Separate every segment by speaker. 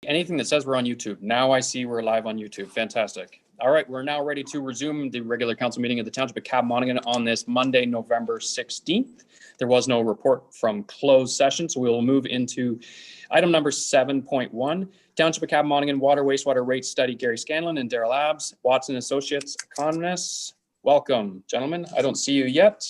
Speaker 1: Anything that says we're on YouTube. Now I see we're live on YouTube. Fantastic. All right, we're now ready to resume the regular council meeting of the Township of Cabmonaghan on this Monday, November 16th. There was no report from closed session, so we will move into item number 7.1. Township of Cabmonaghan Water Wastewater Rate Study. Gary Scanlon and Daryl Abs, Watson Associates Economists. Welcome, gentlemen. I don't see you yet.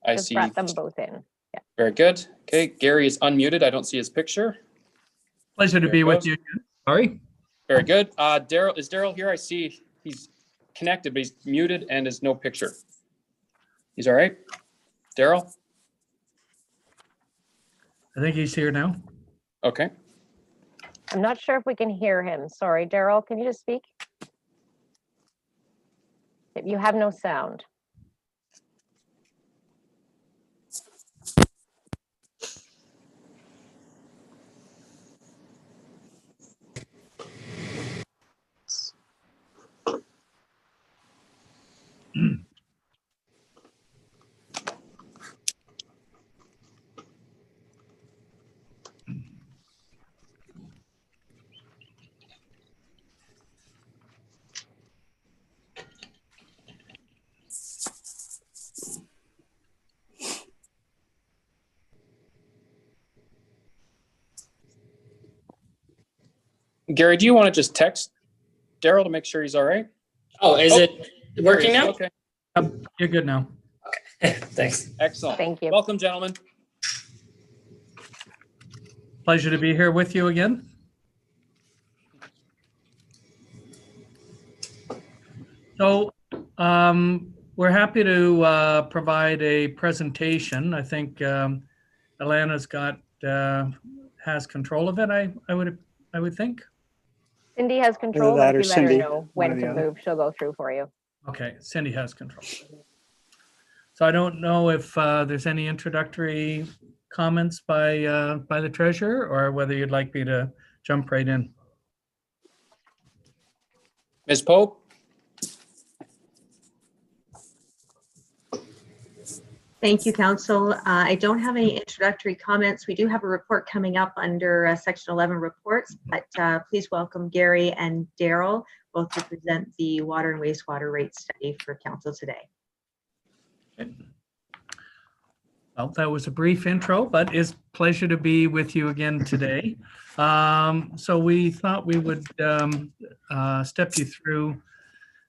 Speaker 1: I
Speaker 2: Just
Speaker 1: see.
Speaker 2: brought them both in. Yeah.
Speaker 1: Very good. Okay, Gary is unmuted. I don't see his picture.
Speaker 3: Pleasure to be with you again. Sorry.
Speaker 1: Very good. Daryl, is Daryl here? I see he's connected, but he's muted and there's no picture. He's all right? Daryl?
Speaker 3: I think he's here now.
Speaker 1: Okay.
Speaker 2: I'm not sure if we can hear him. Sorry, Daryl, can you just speak? If you have no sound.
Speaker 1: Gary, do you want to just text Daryl to make sure he's all right?
Speaker 4: Oh, is it working now?
Speaker 1: Okay.
Speaker 3: You're good now.
Speaker 4: Okay, thanks.
Speaker 1: Excellent.
Speaker 2: Thank you.
Speaker 1: Welcome, gentlemen.
Speaker 3: Pleasure to be here with you again. So we're happy to provide a presentation. I think Alana's got has control of it. I would think.
Speaker 2: Cindy has control.
Speaker 5: that
Speaker 2: If
Speaker 5: or
Speaker 2: you let her
Speaker 5: Cindy,
Speaker 2: know when
Speaker 5: one or
Speaker 2: to
Speaker 5: the other.
Speaker 2: move, she'll go through for you.
Speaker 3: Okay, Cindy has control. So I don't know if there's any introductory comments by the treasurer, or whether you'd like me to jump right in.
Speaker 1: Ms. Pope?
Speaker 6: Thank you, Council. I don't have any introductory comments. We do have a report coming up under Section 11 reports, but please welcome Gary and Daryl, both to present the water and wastewater rate study for Council today.
Speaker 3: Okay. Well, that was a brief intro, but it's a pleasure to be with you again today. So we thought we would step you through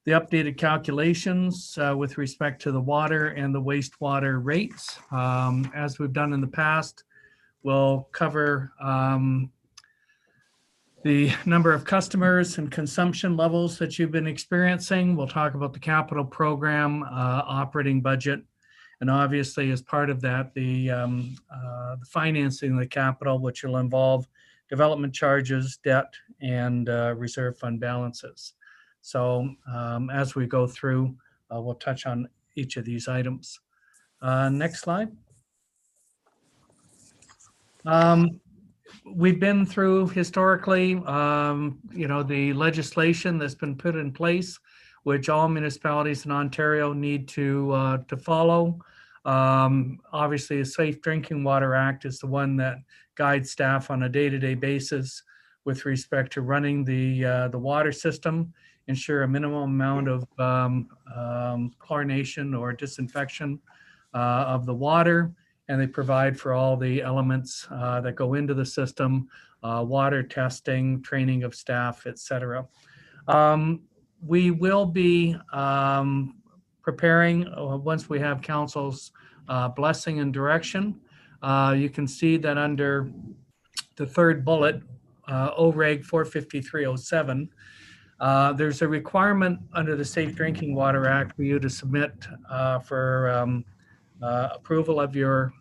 Speaker 3: the updated calculations with respect to the water and the wastewater rates. As we've done in the past, we'll cover the number of customers and consumption levels that you've been experiencing. We'll talk about the capital program, operating budget, and obviously as part of that, the financing of the capital, which will involve development charges, debt, and reserve fund balances. So as we go through, we'll touch on each of these items. Next slide. We've been through historically, the legislation that's been put in place, which all municipalities in Ontario need to follow. Obviously, the Safe Drinking Water Act is the one that guides staff on a day-to-day basis with respect to running the water system, ensure a minimum amount of chlorination or disinfection of the water, and they provide for all the elements that go into the system, water testing, training of staff, etc. We will be preparing, once we have council's blessing and direction. You can see that under the third bullet, OREG 45307, there's a requirement under the Safe Drinking Water Act for you to submit for approval of your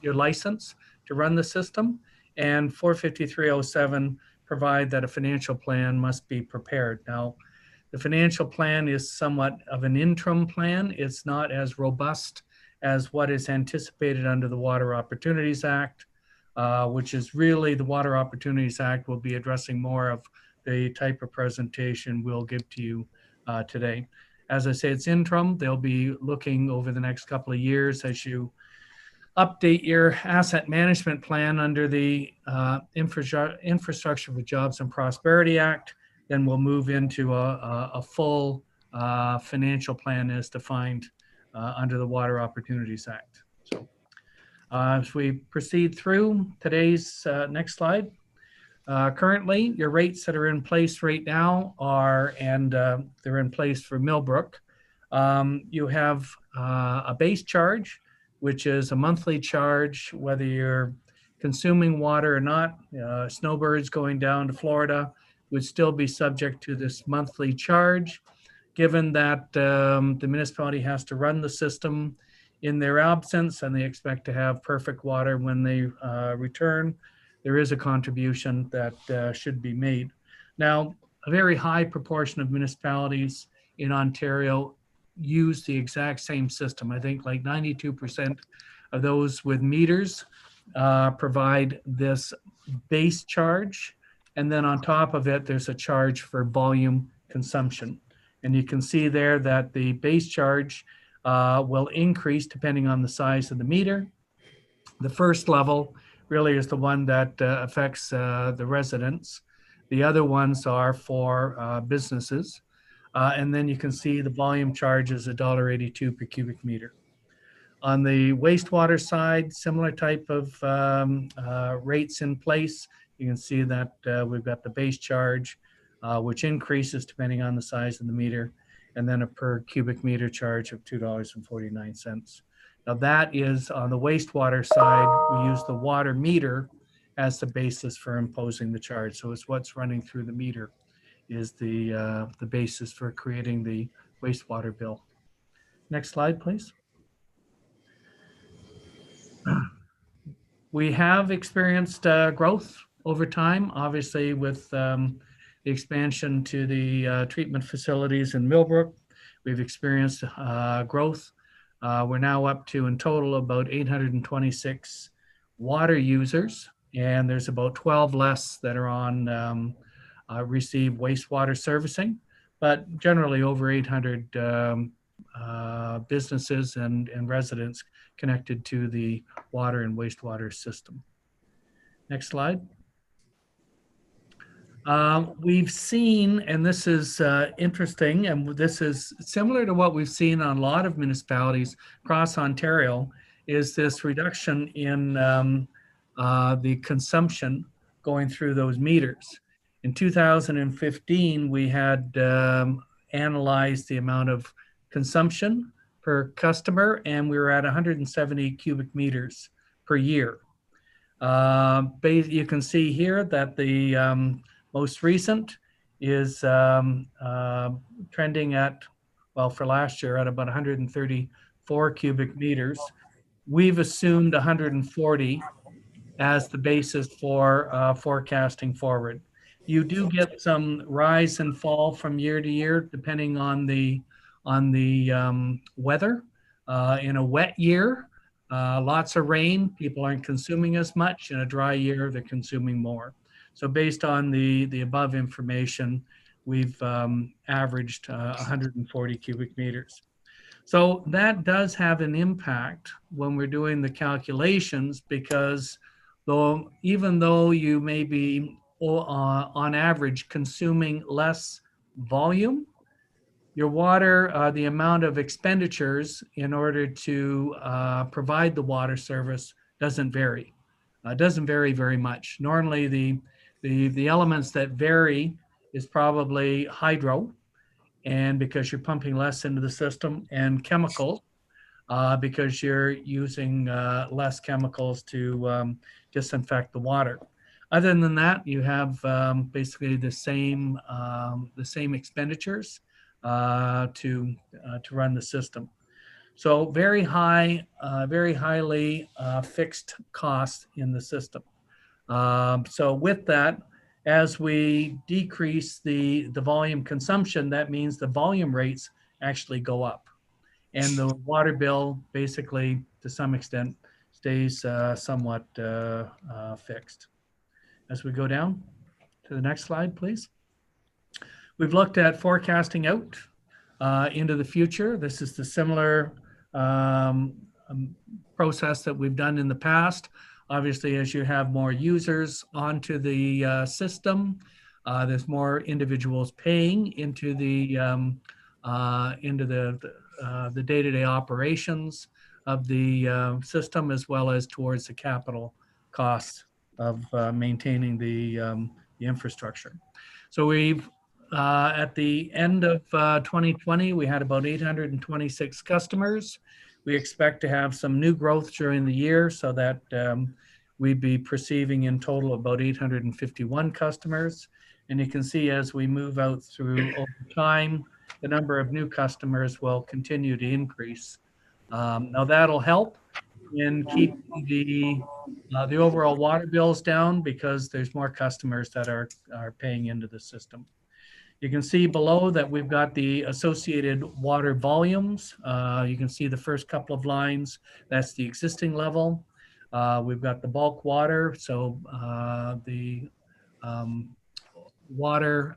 Speaker 3: license to run the system, and 45307 provide that a financial plan must be prepared. Now, the financial plan is somewhat of an interim plan. It's not as robust as what is anticipated under the Water Opportunities Act, which is really the Water Opportunities Act will be addressing more of the type of presentation we'll give to you today. As I say, it's interim. They'll be looking over the next couple of years as you update your asset management plan under the Infrastructure for Jobs and Prosperity Act. Then we'll move into a full financial plan as defined under the Water Opportunities Act. So as we proceed through today's next slide, currently your rates that are in place right now are, and they're in place for Millbrook. You have a base charge, which is a monthly charge, whether you're consuming water or not. Snowbirds going down to Florida would still be subject to this monthly charge, given that the municipality has to run the system in their absence and they expect to have perfect water when they return. There is a contribution that should be made. Now, a very high proportion of municipalities in Ontario use the exact same system. I think like 92% of those with meters provide this base charge. And then on top of it, there's a charge for volume consumption. And you can see there that the base charge will increase depending on the size of the meter. The first level really is the one that affects the residents. The other ones are for businesses. And then you can see the volume charge is $1.82 per cubic meter. On the wastewater side, similar type of rates in place. You can see that we've got the base charge, which increases depending on the size of the meter, and then a per cubic meter charge of $2.49. Now that is on the wastewater side, we use the water meter as the basis for imposing the charge. So it's what's running through the meter is the basis for creating the wastewater bill. Next slide, please. We have experienced growth over time, obviously with the expansion to the treatment facilities in Millbrook. We've experienced growth. We're now up to, in total, about 826 water users, and there's about 12 less that are on receive wastewater servicing, but generally over 800 businesses and residents connected to the water and wastewater system. Next slide. We've seen, and this is interesting, and this is similar to what we've seen on a lot of municipalities across Ontario, is this reduction in the consumption going through those meters. In 2015, we had analyzed the amount of consumption per customer, and we were at 170 cubic meters per year. You can see here that the most recent is trending at, well, for last year at about 134 cubic meters. We've assumed 140 as the basis for forecasting forward. You do get some rise and fall from year to year depending on the weather. In a wet year, lots of rain, people aren't consuming as much. In a dry year, they're consuming more. So based on the above information, we've averaged 140 cubic meters. So that does have an impact when we're doing the calculations, because even though you may be on average consuming less volume, your water, the amount of expenditures in order to provide the water service doesn't vary. It doesn't vary very much. Normally the elements that vary is probably hydro, and because you're pumping less into the system, and chemicals, because you're using less chemicals to disinfect the water. Other than that, you have basically the same expenditures to run the system. So very highly fixed costs in the system. So with that, as we decrease the volume consumption, that means the volume rates actually go up. And the water bill basically, to some extent, stays somewhat fixed. As we go down to the next slide, please. We've looked at forecasting out into the future. This is the similar process that we've done in the past. Obviously, as you have more users onto the system, there's more individuals paying into the day-to-day operations of the system, as well as towards the capital costs of maintaining the infrastructure. So we've at the end of 2020, we had about 826 customers. We expect to have some new growth during the year, so that we'd be perceiving in total about 851 customers. And you can see as we move out through over time, the number of new customers will continue to increase. Now that'll help in keeping the overall water bills down, because there's more customers that are paying into the system. You can see below that we've got the associated water volumes. You can see the first couple of lines, that's the existing level. We've got the bulk water, so the water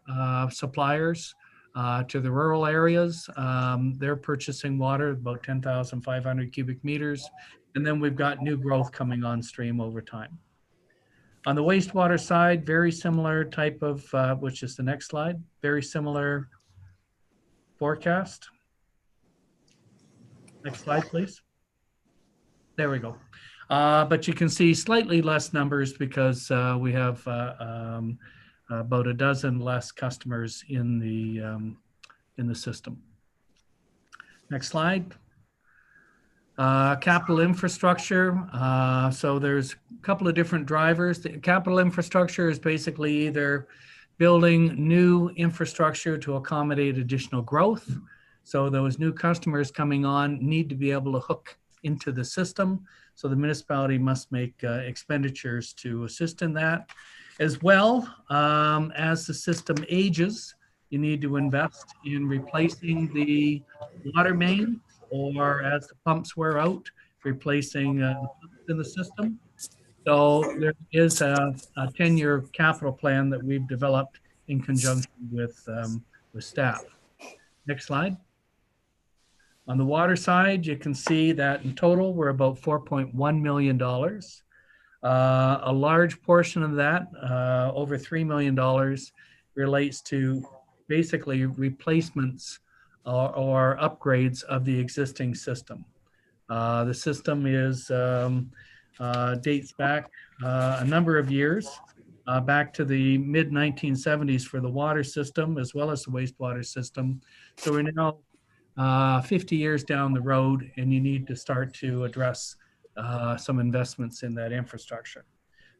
Speaker 3: suppliers to the rural areas, they're purchasing water, about 10,500 cubic meters. And then we've got new growth coming on stream over time. On the wastewater side, very similar type of, which is the next slide, very similar forecast. Next slide, please. There we go. But you can see slightly less numbers because we have about a dozen less customers in the system. Next slide. Capital infrastructure. So there's a couple of different drivers. The capital infrastructure is basically either building new infrastructure to accommodate additional growth. So those new customers coming on need to be able to hook into the system. So the municipality must make expenditures to assist in that. As well, as the system ages, you need to invest in replacing the water main, or as the pumps wear out, replacing the pumps in the system. So there is a 10-year capital plan that we've developed in conjunction with staff. Next slide. On the water side, you can see that in total, we're about $4.1 million. A large portion of that, over $3 million, relates to basically replacements or upgrades of the existing system. The system is dates back a number of years, back to the mid 1970s for the water system as well as the wastewater system. So we're now 50 years down the road, and you need to start to address some investments in that infrastructure.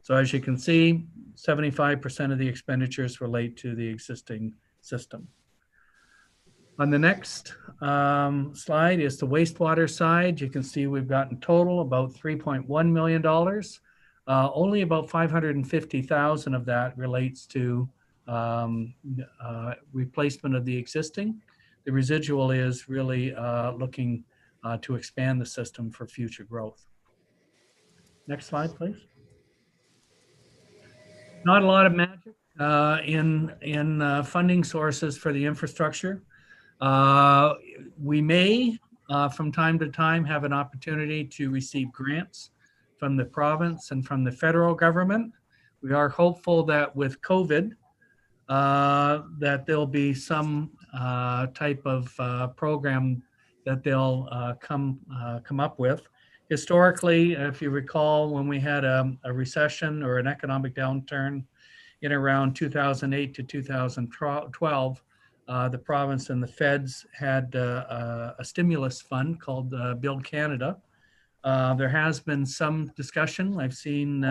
Speaker 3: So as you can see, 75% of the expenditures relate to the existing system. On the next slide is the wastewater side. You can see we've got in total about $3.1 million. Only about $550,000 of that relates to replacement of the existing. The residual is really looking to expand the system for future growth. Next slide, please. Not a lot of magic in funding sources for the infrastructure. We may, from time to time, have an opportunity to receive grants from the province and from the federal government. We are hopeful that with COVID, that there'll be some type of program that they'll come up with. Historically, if you recall, when we had a recession or an economic downturn in around 2008 to 2012, the province and the feds had a stimulus fund called Build Canada. There has been some discussion. I've seen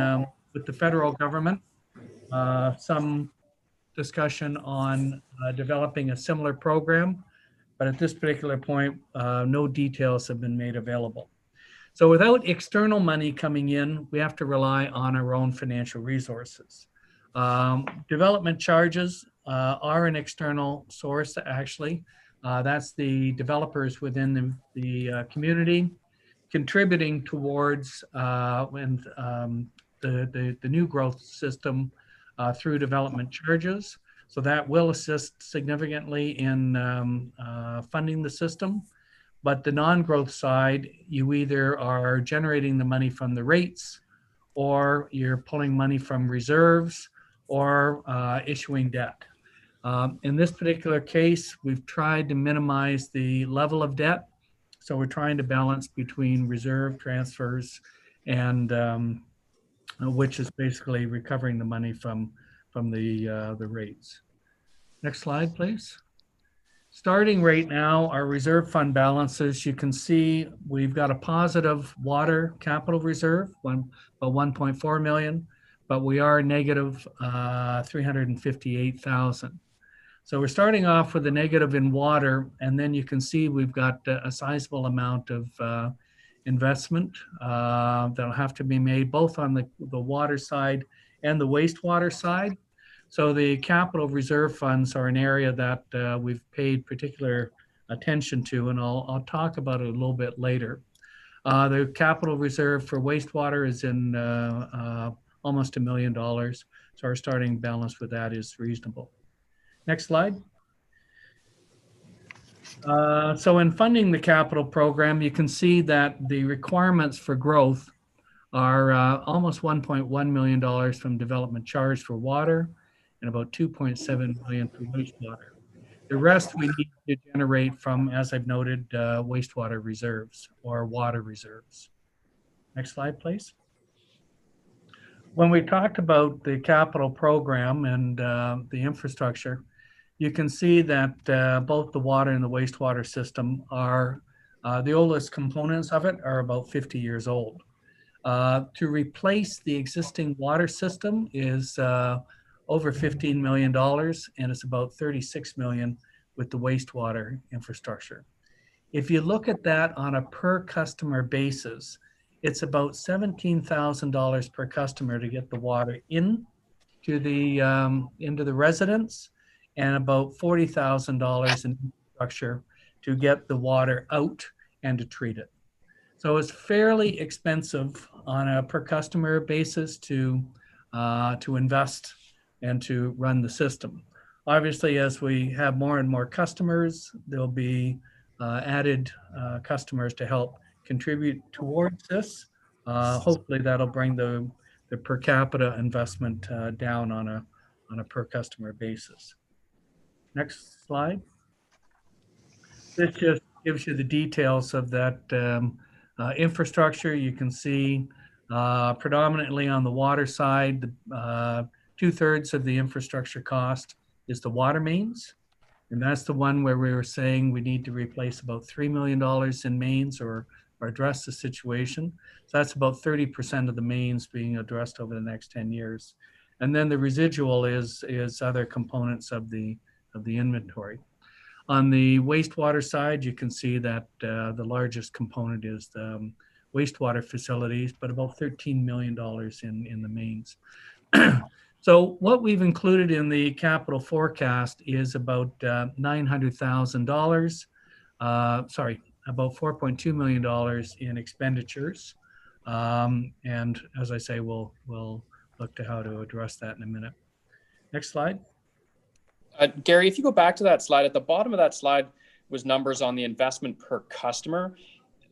Speaker 3: with the federal government some discussion on developing a similar program, but at this particular point, no details have been made available. So without external money coming in, we have to rely on our own financial resources. Development charges are an external source, actually. That's the developers within the community contributing towards the new growth system through development charges. So that will assist significantly in funding the system. But the non-growth side, you either are generating the money from the rates, or you're pulling money from reserves, or issuing debt. In this particular case, we've tried to minimize the level of debt. So we're trying to balance between reserve transfers and which is basically recovering the money from the rates. Next slide, please. Starting right now, our reserve fund balances, you can see we've got a positive water capital reserve, about 1.4 million, but we are negative 358,000. So we're starting off with a negative in water, and then you can see we've got a sizable amount of investment that'll have to be made both on the water side and the wastewater side. So the capital reserve funds are an area that we've paid particular attention to, and I'll talk about it a little bit later. The capital reserve for wastewater is in almost $1 million. So our starting balance with that is reasonable. Next slide. So in funding the capital program, you can see that the requirements for growth are almost $1.1 million from development charge for water and about 2.7 million for wastewater. The rest we need to generate from, as I've noted, wastewater reserves or water reserves. Next slide, please. When we talked about the capital program and the infrastructure, you can see that both the water and the wastewater system are, the oldest components of it are about 50 years old. To replace the existing water system is over $15 million, and it's about 36 million with the wastewater infrastructure. If you look at that on a per customer basis, it's about $17,000 per customer to get the water into the residence, and about $40,000 in infrastructure to get the water out and to treat it. So it's fairly expensive on a per customer basis to invest and to run the system. Obviously, as we have more and more customers, there'll be added customers to help contribute towards this. Hopefully that'll bring the per capita investment down on a per customer basis. Next slide. This just gives you the details of that infrastructure. You can see predominantly on the water side, 2/3 of the infrastructure cost is the water mains. And that's the one where we were saying we need to replace about $3 million in mains or address the situation. So that's about 30% of the mains being addressed over the next 10 years. And then the residual is other components of the inventory. On the wastewater side, you can see that the largest component is the wastewater facilities, but about $13 million in the mains. So what we've included in the capital forecast is about $900,000, about $4.2 million in expenditures. And as I say, we'll look to how to address that in a minute. Next slide.
Speaker 1: Gary, if you go back to that slide, at the bottom of that slide was numbers on the investment per customer.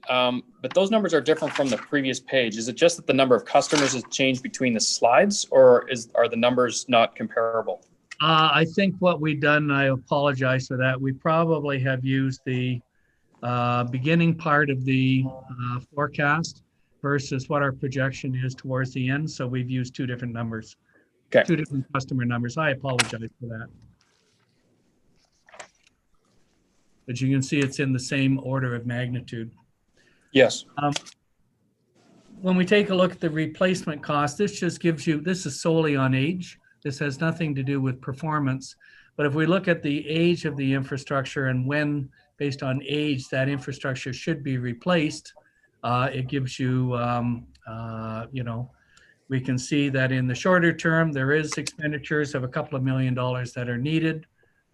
Speaker 1: But those numbers are different from the previous page. Is it just that the number of customers has changed between the slides, or are the numbers not comparable?
Speaker 3: I think what we've done, I apologize for that, we probably have used the beginning part of the forecast versus what our projection is towards the end. So we've used two different numbers,
Speaker 1: Okay.
Speaker 3: two different customer numbers. I apologize for that. But you can see it's in the same order of magnitude.
Speaker 1: Yes.
Speaker 3: When we take a look at the replacement cost, this just gives you, this is solely on age. This has nothing to do with performance. But if we look at the age of the infrastructure and when, based on age, that infrastructure should be replaced, it gives you, we can see that in the shorter term, there is expenditures of a couple of $1 million that are needed,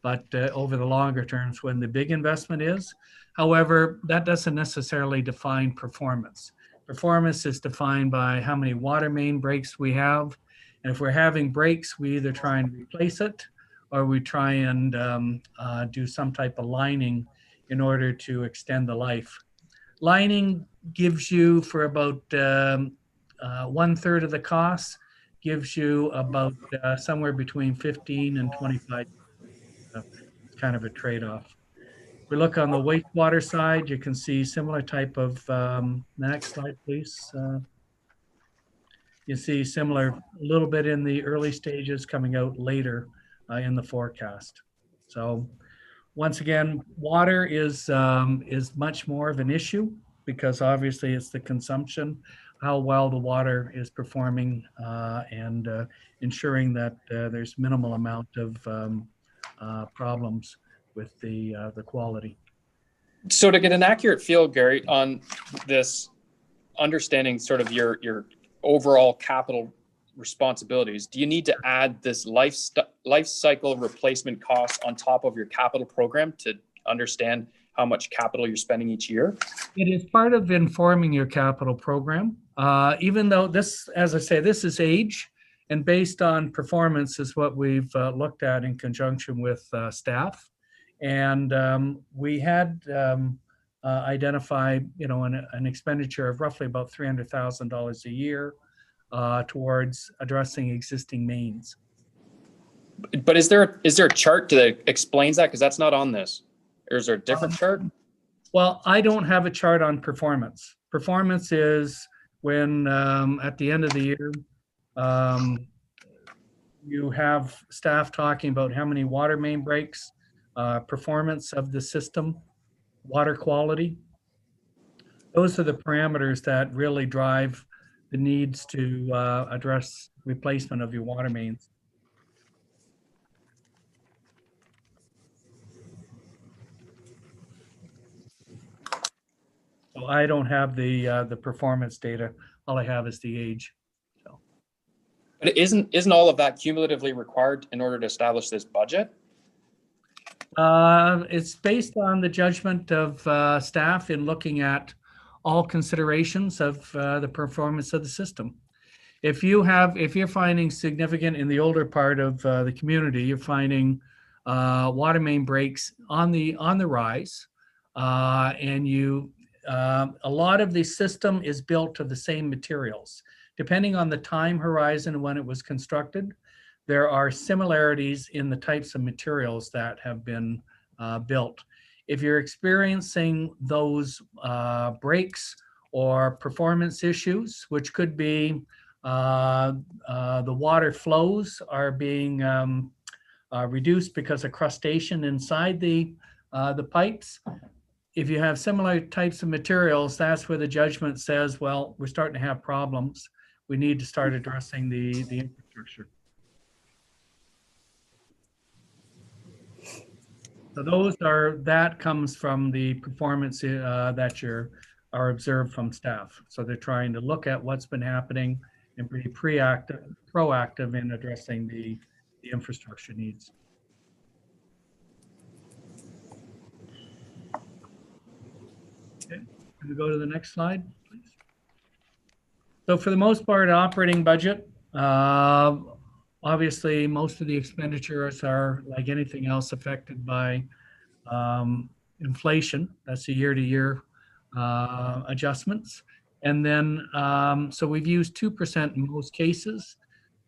Speaker 3: but over the longer terms when the big investment is. However, that doesn't necessarily define performance. Performance is defined by how many water main breaks we have. And if we're having breaks, we either try and replace it or we try and do some type of lining in order to extend the life. Lining gives you, for about 1/3 of the cost, gives you about somewhere between 15 and 25. It's kind of a trade-off. We look on the wastewater side, you can see similar type of, next slide, please. You see similar, a little bit in the early stages, coming out later in the forecast. So once again, water is much more of an issue because obviously it's the consumption, how well the water is performing, and ensuring that there's minimal amount of problems with the quality.
Speaker 1: So to get an accurate feel, Gary, on this, understanding sort of your overall capital responsibilities, do you need to add this life cycle replacement cost on top of your capital program to understand how much capital you're spending each year?
Speaker 3: It is part of informing your capital program. Even though this, as I say, this is age and based on performance is what we've looked at in conjunction with staff. And we had identified, an expenditure of roughly about $300,000 a year towards addressing existing mains.
Speaker 1: But is there a chart that explains that? Because that's not on this. Or is there a different chart?
Speaker 3: Well, I don't have a chart on performance. Performance is when at the end of the year, you have staff talking about how many water main breaks, performance of the system, water quality. Those are the parameters that really drive the needs to address replacement of your water mains. So I don't have the performance data. All I have is the age. So.
Speaker 1: But isn't all of that cumulatively required in order to establish this budget?
Speaker 3: It's based on the judgment of staff in looking at all considerations of the performance of the system. If you're finding significant in the older part of the community, you're finding water main breaks on the rise, and a lot of the system is built of the same materials. Depending on the time horizon when it was constructed, there are similarities in the types of materials that have been built. If you're experiencing those breaks or performance issues, which could be the water flows are being reduced because of crustation inside the pipes. If you have similar types of materials, that's where the judgment says, well, we're starting to have problems. We need to start addressing the infrastructure. So that comes from the performance that are observed from staff. So they're trying to look at what's been happening and be proactive in addressing the infrastructure needs. Okay, can we go to the next slide, please? So for the most part, operating budget, obviously most of the expenditures are, like anything else, affected by inflation. That's the year-to-year adjustments. And then, so we've used 2% in most cases,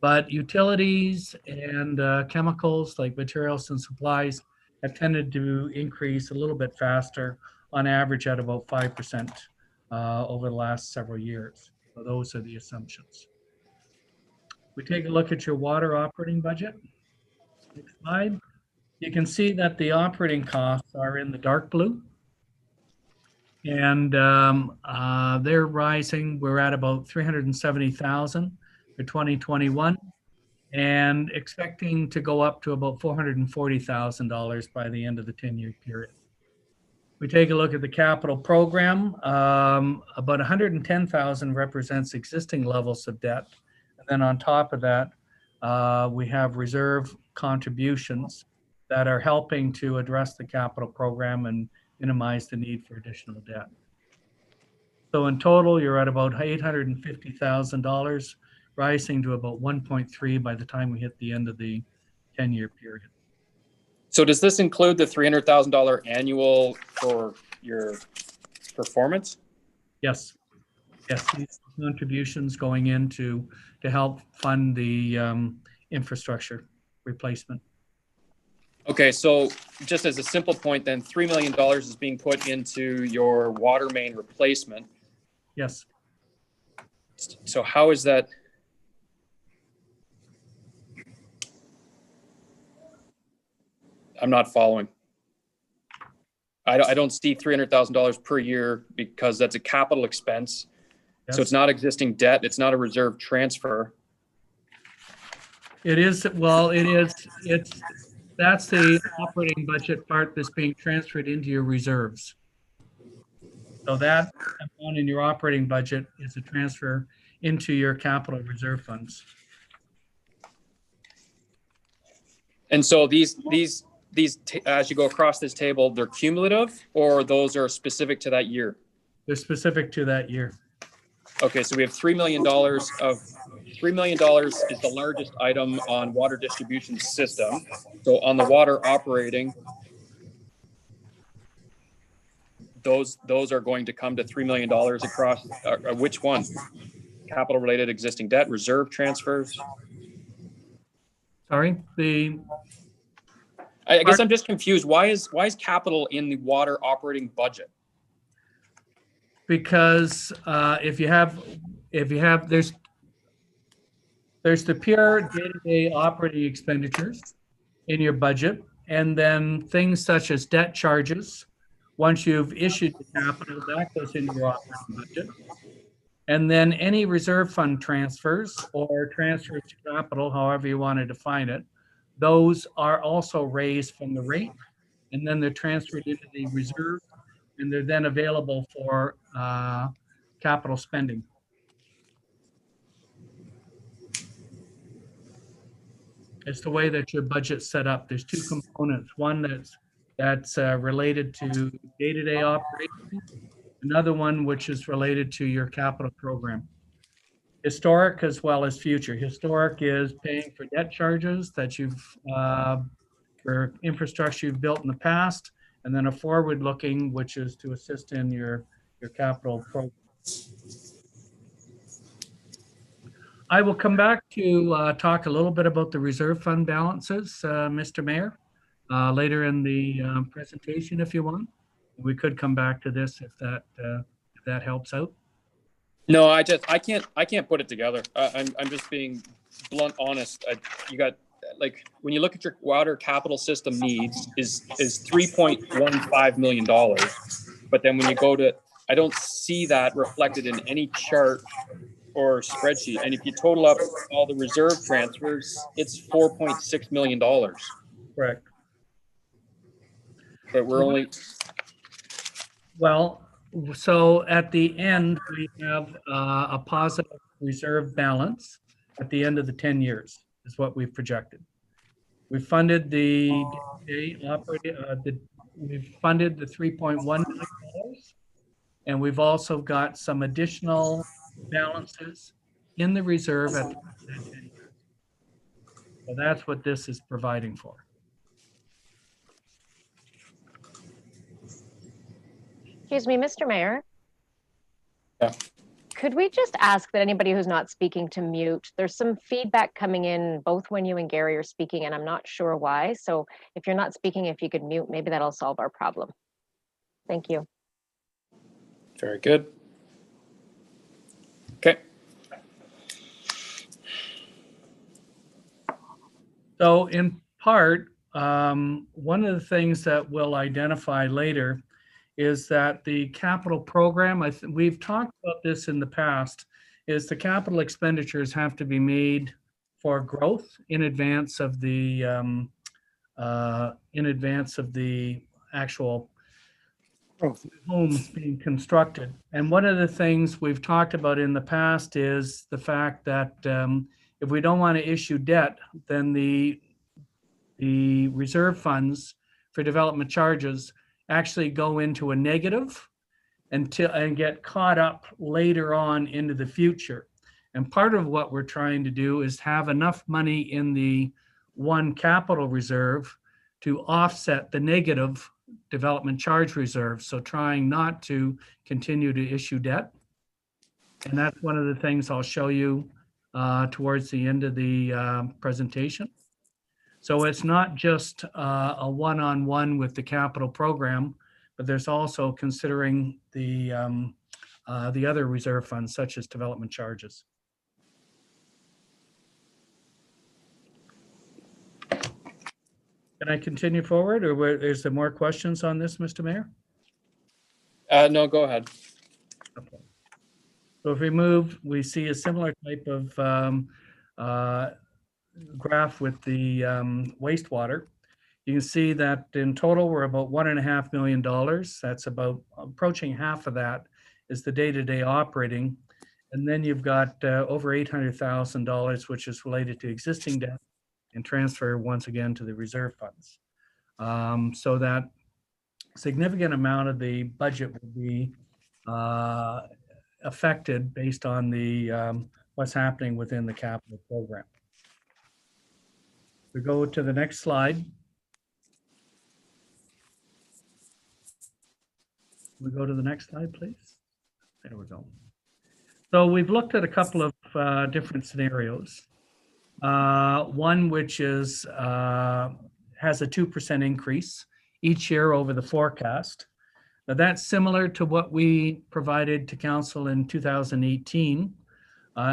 Speaker 3: but utilities and chemicals like materials and supplies have tended to increase a little bit faster, on average at about 5% over the last several years. So those are the assumptions. We take a look at your water operating budget. Next slide. You can see that the operating costs are in the dark blue. And they're rising. We're at about 370,000 for 2021 and expecting to go up to about $440,000 by the end of the 10-year period. We take a look at the capital program. About 110,000 represents existing levels of debt. And then on top of that, we have reserve contributions that are helping to address the capital program and minimize the need for additional debt. So in total, you're at about $850,000, rising to about 1.3 by the time we hit the end of the 10-year period.
Speaker 1: So does this include the $300,000 annual for your performance?
Speaker 3: Yes. Yes, these contributions going in to help fund the infrastructure replacement.
Speaker 1: Okay, so just as a simple point, then $3 million is being put into your water main replacement.
Speaker 3: Yes.
Speaker 1: So how is that? I'm not following. I don't see $300,000 per year because that's a capital expense.
Speaker 3: Yes.
Speaker 1: So it's not existing debt. It's not a reserve transfer.
Speaker 3: It is, well, it is, that's the operating budget part that's being transferred into your reserves. So that amount in your operating budget is a transfer into your capital reserve funds.
Speaker 1: And so these as you go across this table, they're cumulative, or those are specific to that year?
Speaker 3: They're specific to that year.
Speaker 1: Okay, so we have $3 million $3 million is the largest item on water distribution system. So on the water operating, those are going to come to $3 million across, which one? Capital related existing debt, reserve transfers?
Speaker 3: Sorry,
Speaker 1: I guess I'm just confused. Why is capital in the water operating budget?
Speaker 3: because if you have, there's the pure day-to-day operating expenditures in your budget, and then things such as debt charges. Once you've issued the capital, that goes into your operating budget. And then any reserve fund transfers or transfers to capital, however you want to define it, those are also raised from the rate, and then they're transferred into the reserve, and they're then available for capital spending. It's the way that your budget's set up. There's two components. One that's related to day-to-day operations. Another one which is related to your capital program. Historic as well as future. Historic is paying for debt charges that you've for infrastructure you've built in the past, and then a forward-looking, which is to assist in your capital program. I will come back to talk a little bit about the reserve fund balances, Mr. Mayor, later in the presentation if you want. We could come back to this if that helps out.
Speaker 1: No, I can't put it together. I'm just being blunt, honest. You got, like, when you look at your water capital system needs is $3.15 million, but then when you go to, I don't see that reflected in any chart or spreadsheet. And if you total up all the reserve transfers, it's $4.6 million.
Speaker 3: Correct.
Speaker 1: But we're only,
Speaker 3: Well, so at the end, we have a positive reserve balance at the end of the 10 years is what we've projected. We funded the we've funded the $3.1 million, and we've also got some additional balances in the reserve at the end of 10 years. So that's what this is providing for.
Speaker 2: Excuse me, Mr. Mayor.
Speaker 1: Yeah.
Speaker 2: Could we just ask that anybody who's not speaking to mute? There's some feedback coming in both when you and Gary are speaking, and I'm not sure why. So if you're not speaking, if you could mute, maybe that'll solve our problem. Thank you.
Speaker 1: very good. Okay.
Speaker 3: So in part, one of the things that we'll identify later is that the capital program, we've talked about this in the past, is the capital expenditures have to be made for growth in advance of the actual homes being constructed. And one of the things we've talked about in the past is the fact that if we don't want to issue debt, then the reserve funds for development charges actually go into a negative and get caught up later on into the future. And part of what we're trying to do is have enough money in the one capital reserve to offset the negative development charge reserve. So trying not to continue to issue debt. And that's one of the things I'll show you towards the end of the presentation. So it's not just a one-on-one with the capital program, but there's also considering the other reserve funds such as development charges. Can I continue forward, or is there more questions on this, Mr. Mayor?
Speaker 1: No, go ahead.
Speaker 3: Okay. So if we move, we see a similar type of graph with the wastewater. You can see that in total, we're about $1.5 million. That's about approaching half of that is the day-to-day operating. And then you've got over $800,000, which is related to existing debt and transfer once again to the reserve funds. So that significant amount of the budget will be affected based on the what's happening within the capital program. We go to the next slide. We go to the next slide, please. There we go. So we've looked at a couple of different scenarios. One which is has a 2% increase each year over the forecast. Now that's similar to what we provided to council in 2018.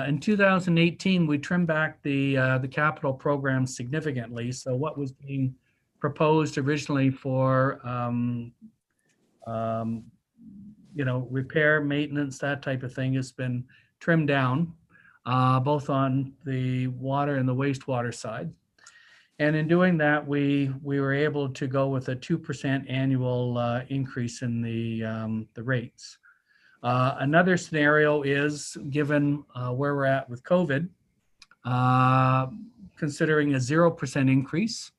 Speaker 3: In 2018, we trimmed back the capital program significantly. So what was being proposed originally for repair, maintenance, that type of thing has been trimmed down, both on the water and the wastewater side. And in doing that, we were able to go with a 2% annual increase in the rates. Another scenario is, given where we're at with COVID, considering a 0% increase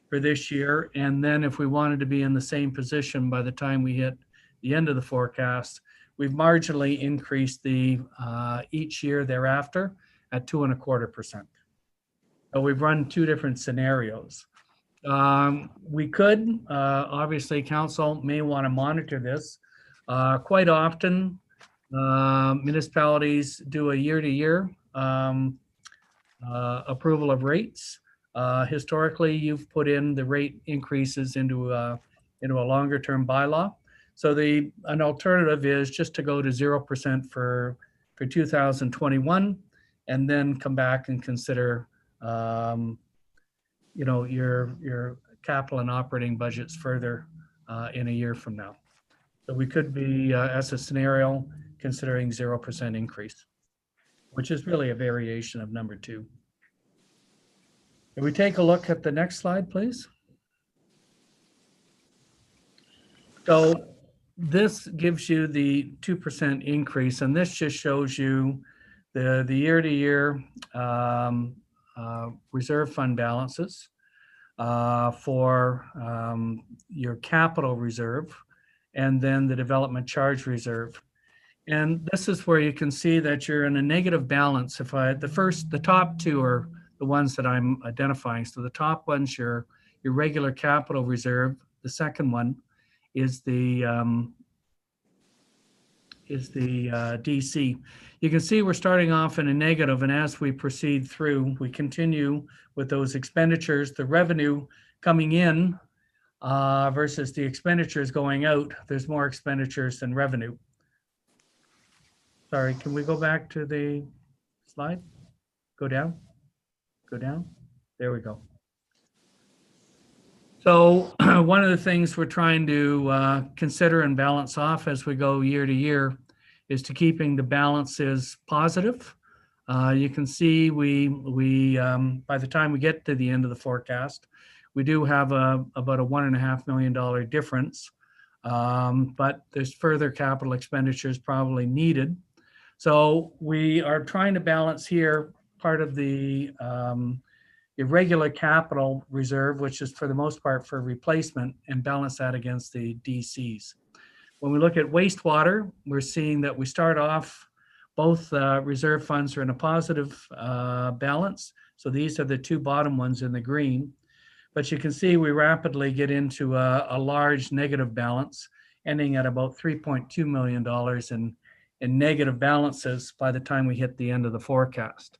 Speaker 3: for this year. And then if we wanted to be in the same position by the time we hit the end of the forecast, we've marginally increased the each year thereafter at 2.25%. So we've run two different scenarios. We could, obviously, council may want to monitor this. Quite often, municipalities do a year-to-year approval of rates. Historically, you've put in the rate increases into a longer-term bylaw. So an alternative is just to go to 0% for 2021, and then come back and consider your capital and operating budgets further in a year from now. So we could be, as a scenario, considering 0% increase, which is really a variation of number 2. If we take a look at the next slide, please. So this gives you the 2% increase, and this just shows you the year-to-year reserve fund balances for your capital reserve, and then the development charge reserve. And this is where you can see that you're in a negative balance. The top two are the ones that I'm identifying. So the top one's your regular capital reserve. The second one is the DC. You can see we're starting off in a negative, and as we proceed through, we continue with those expenditures, the revenue coming in versus the expenditures going out. There's more expenditures than revenue. Sorry, can we go back to the slide? Go down, go down. There we go. So one of the things we're trying to consider and balance off as we go year to year is to keeping the balances positive. You can see we by the time we get to the end of the forecast, we do have about a $1.5 million difference, but there's further capital expenditures probably needed. So we are trying to balance here part of the irregular capital reserve, which is for the most part for replacement, and balance that against the DCs. When we look at wastewater, we're seeing that we start off, both reserve funds are in a positive balance. So these are the two bottom ones in the green. But you can see we rapidly get into a large negative balance, ending at about $3.2 million in negative balances by the time we hit the end of the forecast.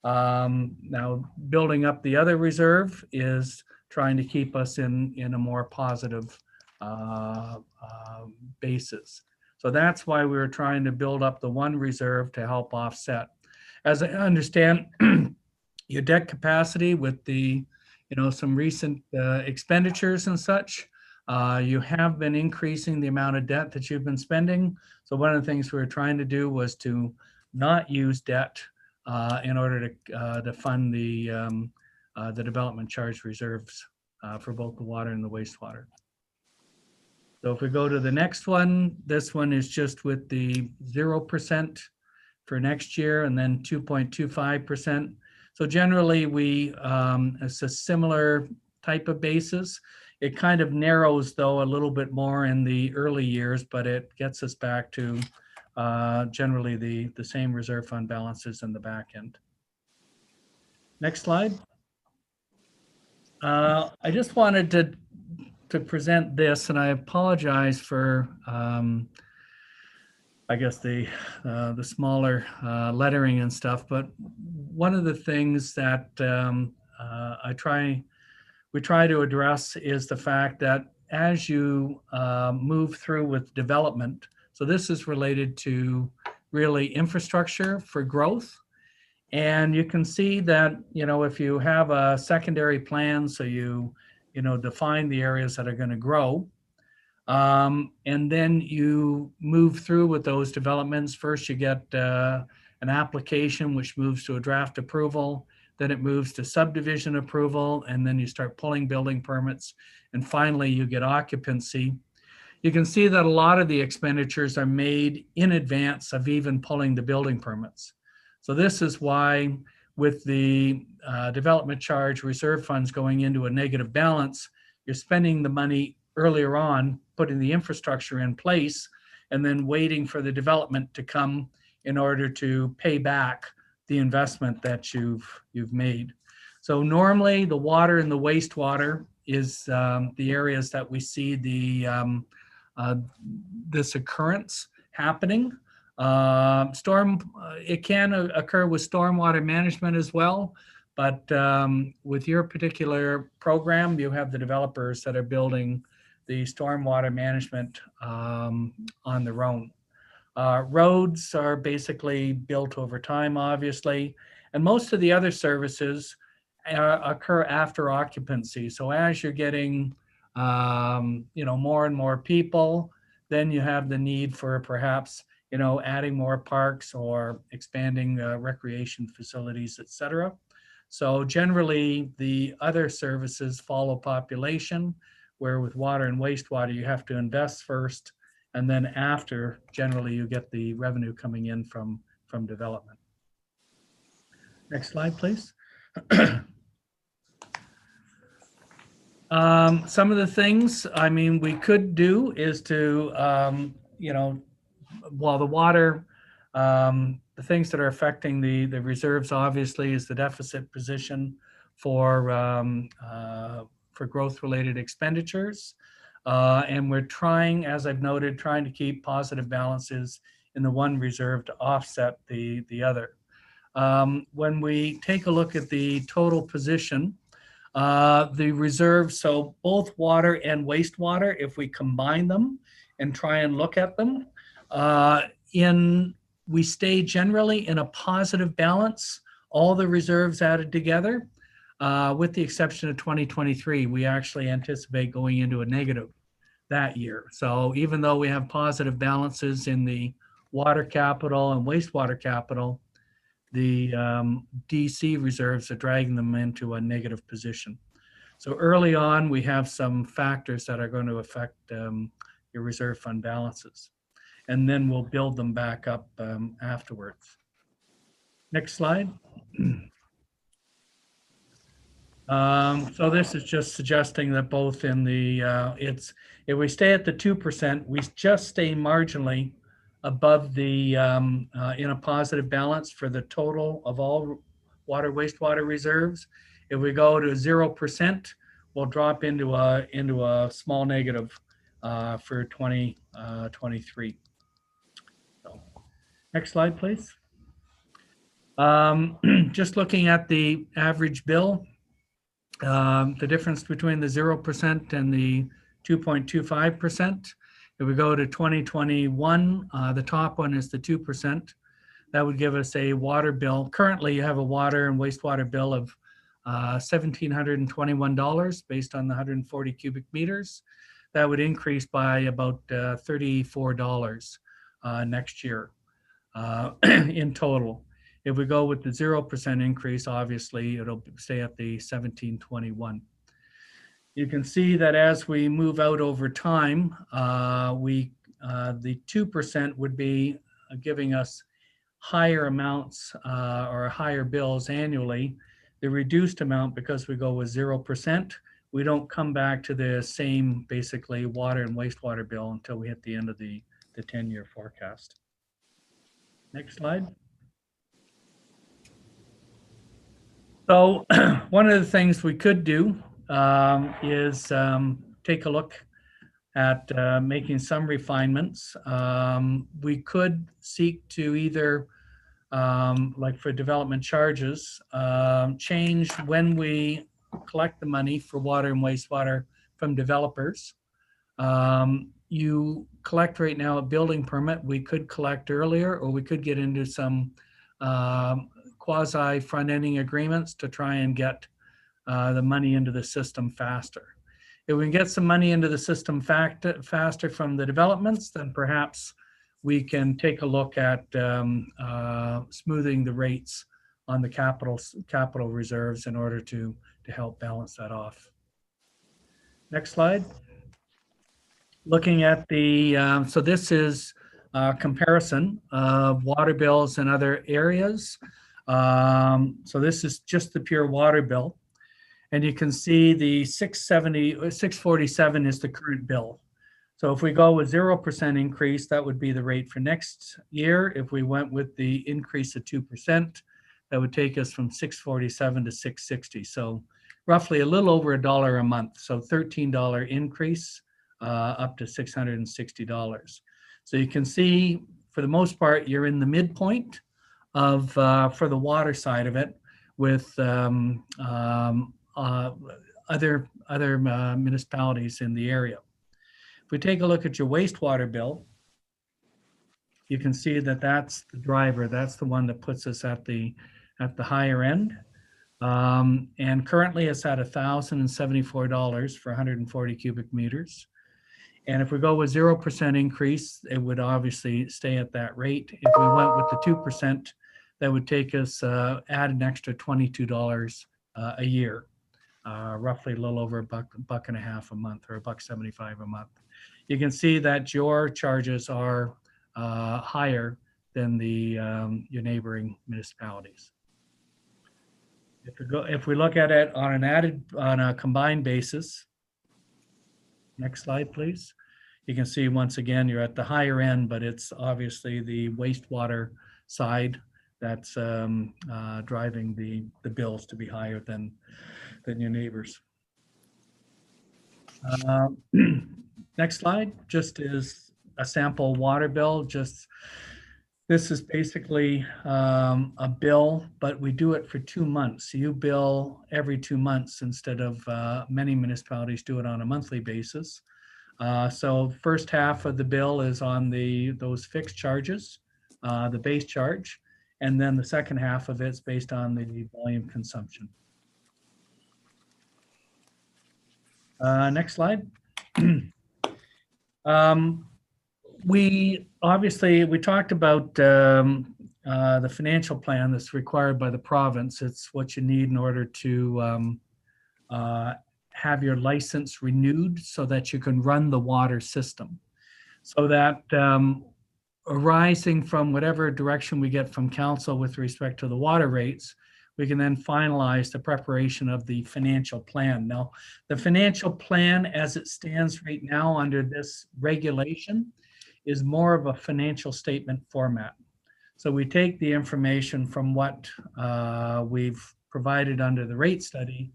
Speaker 3: Now, building up the other reserve is trying to keep us in a more positive basis. So that's why we were trying to build up the one reserve to help offset. As I understand, your debt capacity with the, some recent expenditures and such, you have been increasing the amount of debt that you've been spending. So one of the things we were trying to do was to not use debt in order to fund the development charge reserves for both the water and the wastewater. So if we go to the next one, this one is just with the 0% for next year and then 2.25%. So generally it's a similar type of basis. It kind of narrows though a little bit more in the early years, but it gets us back to generally the same reserve fund balances in the back end. Next slide. I just wanted to present this, and I apologize for I guess the smaller lettering and stuff. But one of the things that we try to address is the fact that as you move through with development, so this is related to really infrastructure for growth. And you can see that, if you have a secondary plan, so you define the areas that are going to grow, and then you move through with those developments. First, you get an application, which moves to a draft approval. Then it moves to subdivision approval, and then you start pulling building permits. And finally, you get occupancy. You can see that a lot of the expenditures are made in advance of even pulling the building permits. So this is why with the development charge reserve funds going into a negative balance, you're spending the money earlier on, putting the infrastructure in place, and then waiting for the development to come in order to pay back the investment that you've made. So normally the water and the wastewater is the areas that we see this occurrence happening. It can occur with stormwater management as well, but with your particular program, you have the developers that are building the stormwater management on their own. Roads are basically built over time, obviously, and most of the other services occur after occupancy. So as you're getting more and more people, then you have the need for perhaps adding more parks or expanding recreation facilities, etc. So generally, the other services follow population, where with water and wastewater, you have to invest first, and then after, generally, you get the revenue coming in from development. Next slide, please. Some of the things, we could do is to, while the water, the things that are affecting the reserves, obviously, is the deficit position for growth-related expenditures. And we're trying, as I've noted, trying to keep positive balances in the one reserve to offset the other. When we take a look at the total position, the reserves, so both water and wastewater, if we combine them and try and look at them, we stay generally in a positive balance, all the reserves added together, with the exception of 2023. We actually anticipate going into a negative that year. So even though we have positive balances in the water capital and wastewater capital, the DC reserves are dragging them into a negative position. So early on, we have some factors that are going to affect your reserve fund balances, and then we'll build them back up afterwards. Next slide. So this is just suggesting that both in the, if we stay at the 2%, we just stay marginally above the, in a positive balance for the total of all water, wastewater reserves. If we go to 0%, will drop into a small negative for 2023. So, next slide, please. Just looking at the average bill, the difference between the 0% and the 2.25%. If we go to 2021, the top one is the 2%. That would give us a water bill. Currently, you have a water and wastewater bill of $1,721 based on the 140 cubic meters. That would increase by about $34 next year in total. If we go with the 0% increase, obviously it'll stay at the 1721. You can see that as we move out over time, the 2% would be giving us higher amounts or higher bills annually. The reduced amount, because we go with 0%, we don't come back to the same basically water and wastewater bill until we hit the end of the 10-year forecast. Next slide. So one of the things we could do is take a look at making some refinements. We could seek to either, like for development charges, change when we collect the money for water and wastewater from developers. You collect right now a building permit. We could collect earlier, or we could get into some quasi front-ending agreements to try and get the money into the system faster. If we can get some money into the system faster from the developments, then perhaps we can take a look at smoothing the rates on the capital reserves in order to help balance that off. Next slide. Looking at the, so this is a comparison of water bills in other areas. So this is just the pure water bill. And you can see the 647 is the current bill. So if we go with 0% increase, that would be the rate for next year. If we went with the increase of 2%, that would take us from 647 to 660. So roughly a little over $1 a month. So $13 increase up to $660. So you can see for the most part, you're in the midpoint of for the water side of it with other municipalities in the area. If we take a look at your wastewater bill, you can see that that's the driver. That's the one that puts us at the higher end. And currently it's at $1,074 for 140 cubic meters. And if we go with 0% increase, it would obviously stay at that rate. If we went with the 2%, that would take us add an extra $22 a year, roughly a little over $1.50 a month, or $1.75 a month. You can see that your charges are higher than your neighboring municipalities. If we look at it on a combined basis, next slide, please. You can see once again you're at the higher end, but it's obviously the wastewater side that's driving the bills to be higher than your neighbors. Next slide just is a sample water bill. This is basically a bill, but we do it for 2 months. So you bill every 2 months instead of many municipalities do it on a monthly basis. So first half of the bill is on those fixed charges, the base charge, and then the second half of it's based on the volume consumption. Next slide. We talked about the financial plan that's required by the province. It's what you need in order to have your license renewed so that you can run the water system. So that arising from whatever direction we get from council with respect to the water rates, we can then finalize the preparation of the financial plan. Now, the financial plan as it stands right now under this regulation is more of a financial statement format. So we take the information from what we've provided under the rate study,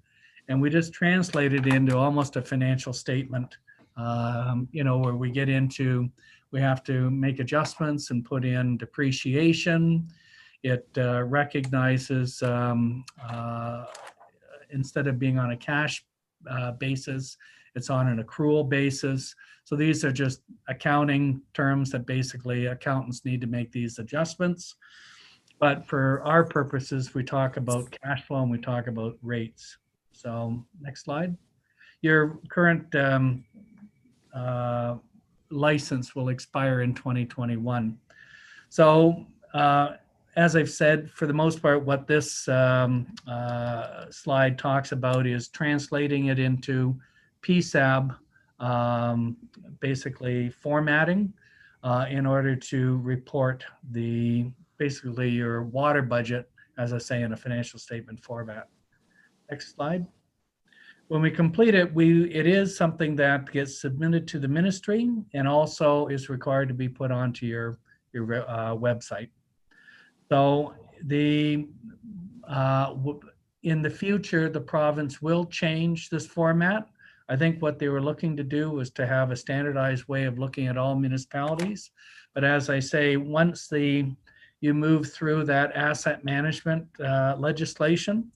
Speaker 3: And we just translate it into almost a financial statement, where we get into, we have to make adjustments and put in depreciation. It recognizes, instead of being on a cash basis, it's on an accrual basis. So these are just accounting terms that basically accountants need to make these adjustments. But for our purposes, we talk about cash flow and we talk about rates. So next slide. Your current license will expire in 2021. So as I've said, for the most part, what this slide talks about is translating it into PSAB, basically formatting in order to report basically your water budget, as I say, in a financial statement format. Next slide. When we complete it, it is something that gets submitted to the ministry and also is required to be put onto your website. So in the future, the province will change this format. I think what they were looking to do was to have a standardized way of looking at all municipalities. But as I say, once you move through that asset management legislation,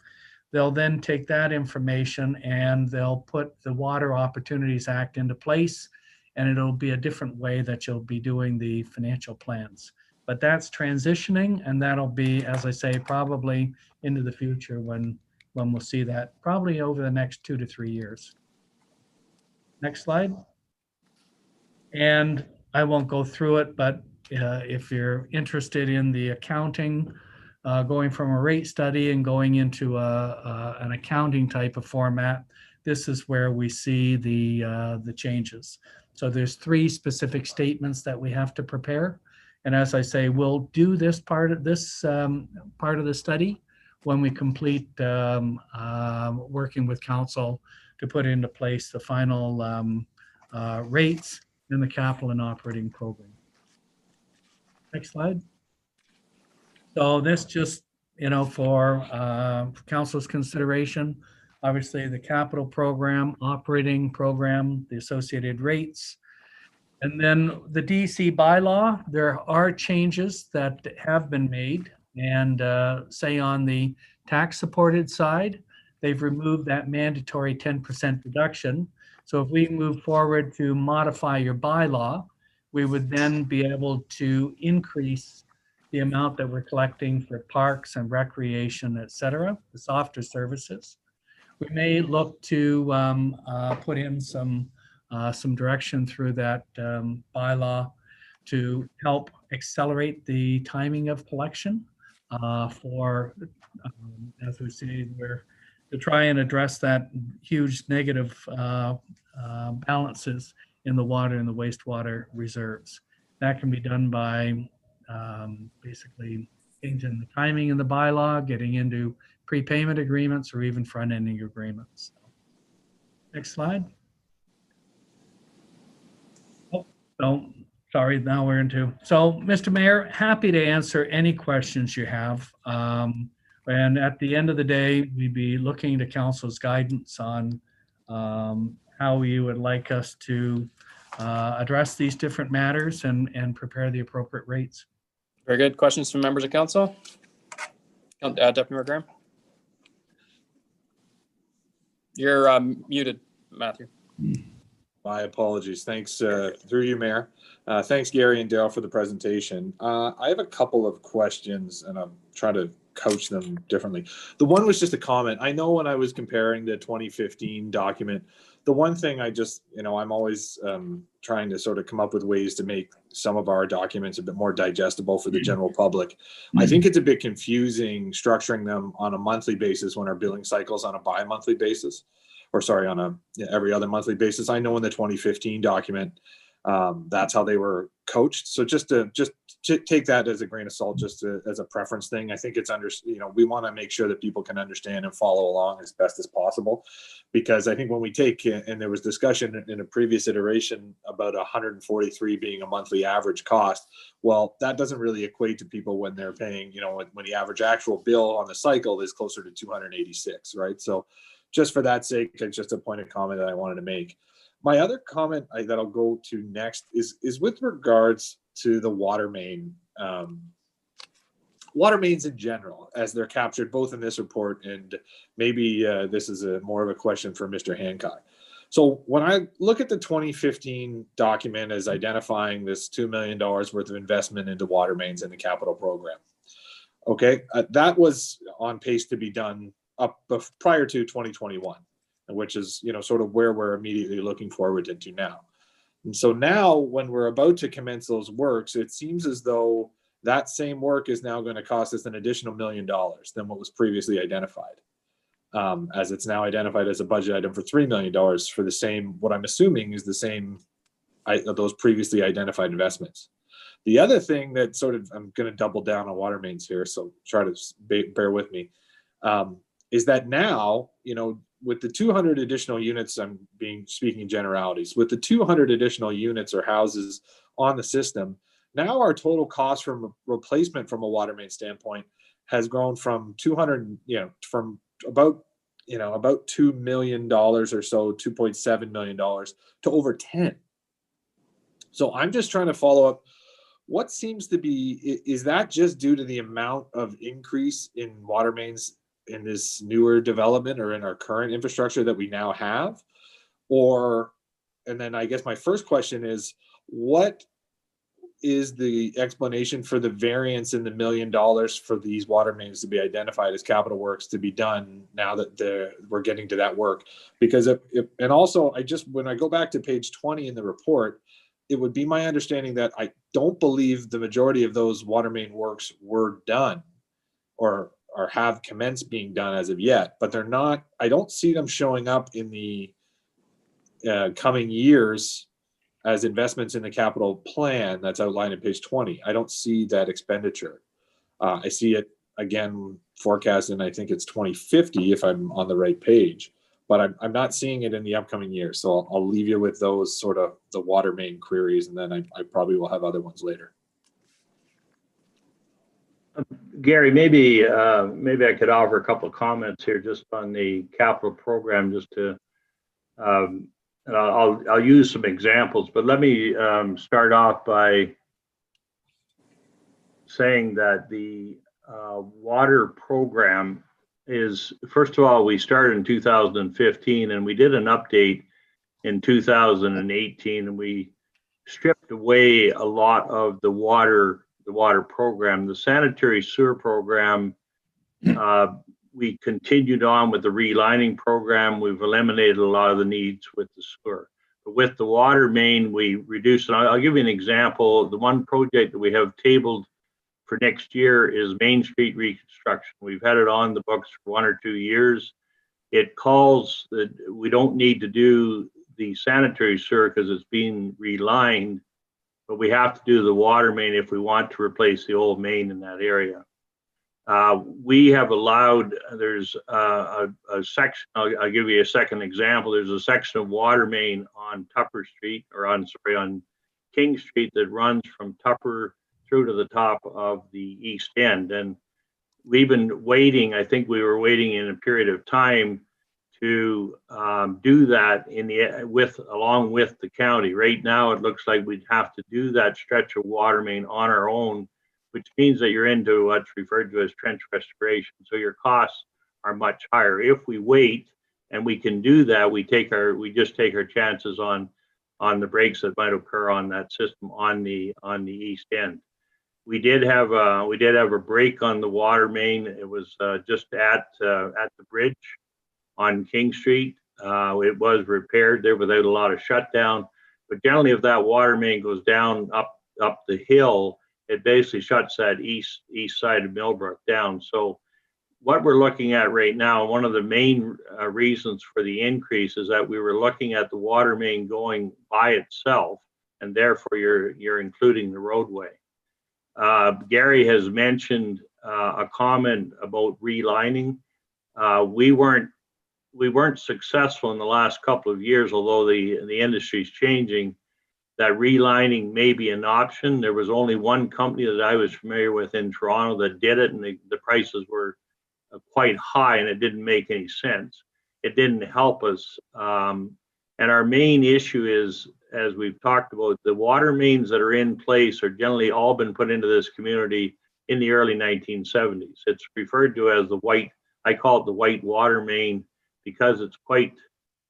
Speaker 3: they'll then take that information and they'll put the Water Opportunities Act into place, and it'll be a different way that you'll be doing the financial plans. But that's transitioning, and that'll be, as I say, probably into the future when we'll see that, probably over the next 2 to 3 years. Next slide. And I won't go through it, but if you're interested in the accounting, going from a rate study and going into an accounting type of format, this is where we see the changes. So there's 3 specific statements that we have to prepare. And as I say, we'll do this part of the study when we complete working with council to put into place the final rates in the capital and operating program. Next slide. So this just, for council's consideration, obviously the capital program, operating program, the associated rates. And then the DC bylaw, there are changes that have been made. And say on the tax supported side, they've removed that mandatory 10% deduction. So if we move forward to modify your bylaw, we would then be able to increase the amount that we're collecting for parks and recreation, et cetera, the softer services. We may look to put in some direction through that bylaw to help accelerate the timing of collection as we see, we're to try and address that huge negative balances in the water and the wastewater reserves. That can be done by basically changing the timing in the bylaw, getting into prepayment agreements, or even front-ending agreements. Next slide. Oh, no, sorry, now we're into. So, Mr. Mayor, happy to answer any questions you have. And at the end of the day, we'd be looking to council's guidance on how you would like us to address these different matters and prepare the appropriate rates.
Speaker 1: Very good. Questions from members of council? Deputy Mayor Graham? You're muted, Matthew.
Speaker 5: My apologies. Thanks, through you, Mayor. Thanks, Gary and Daryl, for the presentation. I have a couple of questions, and I'm trying to couch them differently. The one was just a comment. I know when I was comparing the 2015 document, the one thing I just, I'm always trying to sort of come up with ways to make some of our documents a bit more digestible for the general public. I think it's a bit confusing structuring them on a monthly basis when our billing cycle's on a bi-monthly basis, or sorry, on a every other monthly basis. I know in the 2015 document, that's how they were coached. So just to take that as a grain of salt, as a preference thing. I think it's we want to make sure that people can understand and follow along as best as possible, because I think when we take, and there was discussion in a previous iteration about 143 being a monthly average cost. Well, that doesn't really equate to people when they're paying, when the average actual bill on the cycle is closer to 286, right? So just for that sake, it's just a point of comment that I wanted to make. My other comment that I'll go to next is with regards to the water mains in general, as they're captured both in this report and maybe this is more of a question for Mr. Hancock. So when I look at the 2015 document as identifying this $2 million worth of investment into water mains in the capital program, okay, that was on pace to be done up prior to 2021, which is, you know, sort of where we're immediately looking forward into now. And so now when we're about to commence those works, it seems as though that same work is now going to cost us an additional $1 million than what was previously identified. As it's now identified as a budget item for $3 million for the same, what I'm assuming is the same, those previously identified investments. The other thing that sort of, I'm going to double down on water mains here, so try to bear with me, is that now, you know, with the 200 additional units, speaking generalities, with the 200 additional units or houses on the system, now our total cost from replacement from a water main standpoint has grown from 200, from about $2 million or so, $2.7 million to over 10. So I'm just trying to follow up. What seems to be, is that just due to the amount of increase in water mains in this newer development or in our current infrastructure that we now have? Or, and then I guess my first question is, what is the explanation for the variance in the $1 million for these water mains to be identified as capital works to be done now that we're getting to that work? Because and also when I go back to page 20 in the report, it would be my understanding that I don't believe the majority of those water main works were done or have commenced being done as of yet, but they're not, I don't see them showing up in the coming years as investments in the capital plan that's outlined in page 20. I don't see that expenditure. I see it again forecast, and I think it's 2050 if I'm on the right page, but I'm not seeing it in the upcoming years. So I'll leave you with those sort of the water main queries, and then I probably will have other ones later.
Speaker 7: Gary, maybe I could offer a couple of comments here just on the capital program, just to and I'll use some examples, but let me start off by saying that the water program is, first of all, we started in 2015 and we did an update in 2018, and we stripped away a lot of the water program. The sanitary sewer program, we continued on with the relining program. We've eliminated a lot of the needs with the sewer. But with the water main, we reduced, and I'll give you an example. The one project that we have tabled for next year is Main Street reconstruction. We've had it on the books for 1 or 2 years. It calls that we don't need to do the sanitary sewer because it's being relined, but we have to do the water main if we want to replace the old main in that area. We have allowed, there's a section, I'll give you a second example. There's a section of water main on Tupper Street, or on King Street, that runs from Tupper through to the top of the east end. And we've been waiting, I think we were waiting in a period of time to do that along with the county. Right now, it looks like we'd have to do that stretch of water main on our own, which means that you're into what's referred to as trench restoration. So your costs are much higher. If we wait and we can do that, we just take our chances on the breaks that might occur on that system on the east end. We did have a break on the water main. It was just at the bridge on King Street. It was repaired there without a lot of shutdown. But generally, if that water main goes down up the hill, it basically shuts that east side of Millbrook down. So what we're looking at right now, one of the main reasons for the increase is that we were looking at the water main going by itself, and therefore you're including the roadway. Gary has mentioned a comment about relining. We weren't successful in the last couple of years, although the industry's changing. That relining may be an option. There was only one company that I was familiar with in Toronto that did it, and the prices were quite high, and it didn't make any sense. it didn't help us. And our main issue is, as we've talked about, the water mains that are in place are generally all been put into this community in the early 1970s. It's referred to as the white, I call it the white water main, because it's quite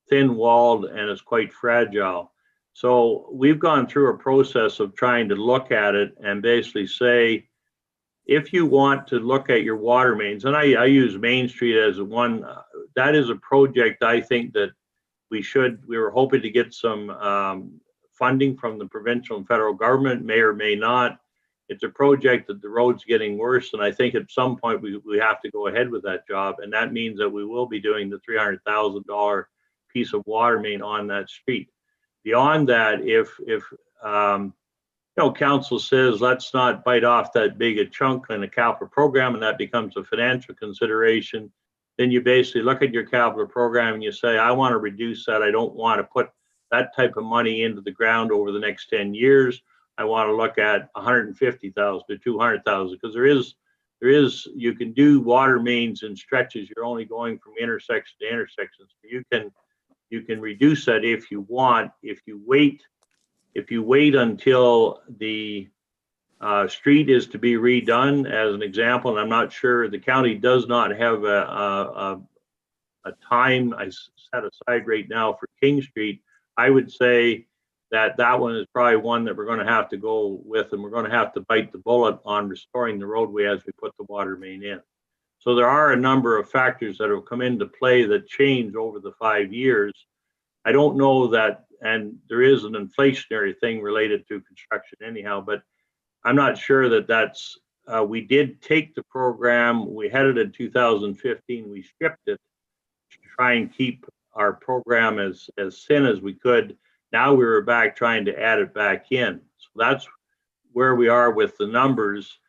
Speaker 7: thin walled and it's quite fragile. So we've gone through a process of trying to look at it and basically say, if you want to look at your water mains, and I use Main Street as one, that is a project I think that we were hoping to get some funding from the provincial and federal government, may or may not. It's a project that the road's getting worse, and I think at some point we have to go ahead with that job, and that means that we will be doing the $300,000 piece of water main on that street. Beyond that, if council says let's not bite off that big a chunk in a capital program, and that becomes a financial consideration, then you basically look at your capital program and you say, I want to reduce that. I don't want to put that type of money into the ground over the next 10 years. I want to look at 150,000 to 200,000, because there is, you can do water mains in stretches. You're only going from intersection to intersection. So you can reduce that if you want. If you wait until the street is to be redone, as an example, and I'm not sure, the county does not have a time I set aside right now for King Street. I would say that one is probably one that we're going to have to go with, and we're going to have to bite the bullet on restoring the roadway as we put the water main in. So there are a number of factors that have come into play that change over the 5 years. I don't know that, and there is an inflationary thing related to construction anyhow, but I'm not sure that that's, we did take the program, we had it in 2015, we stripped it to try and keep our program as thin as we could. Now we were back trying to add it back in. So that's where we are with the numbers.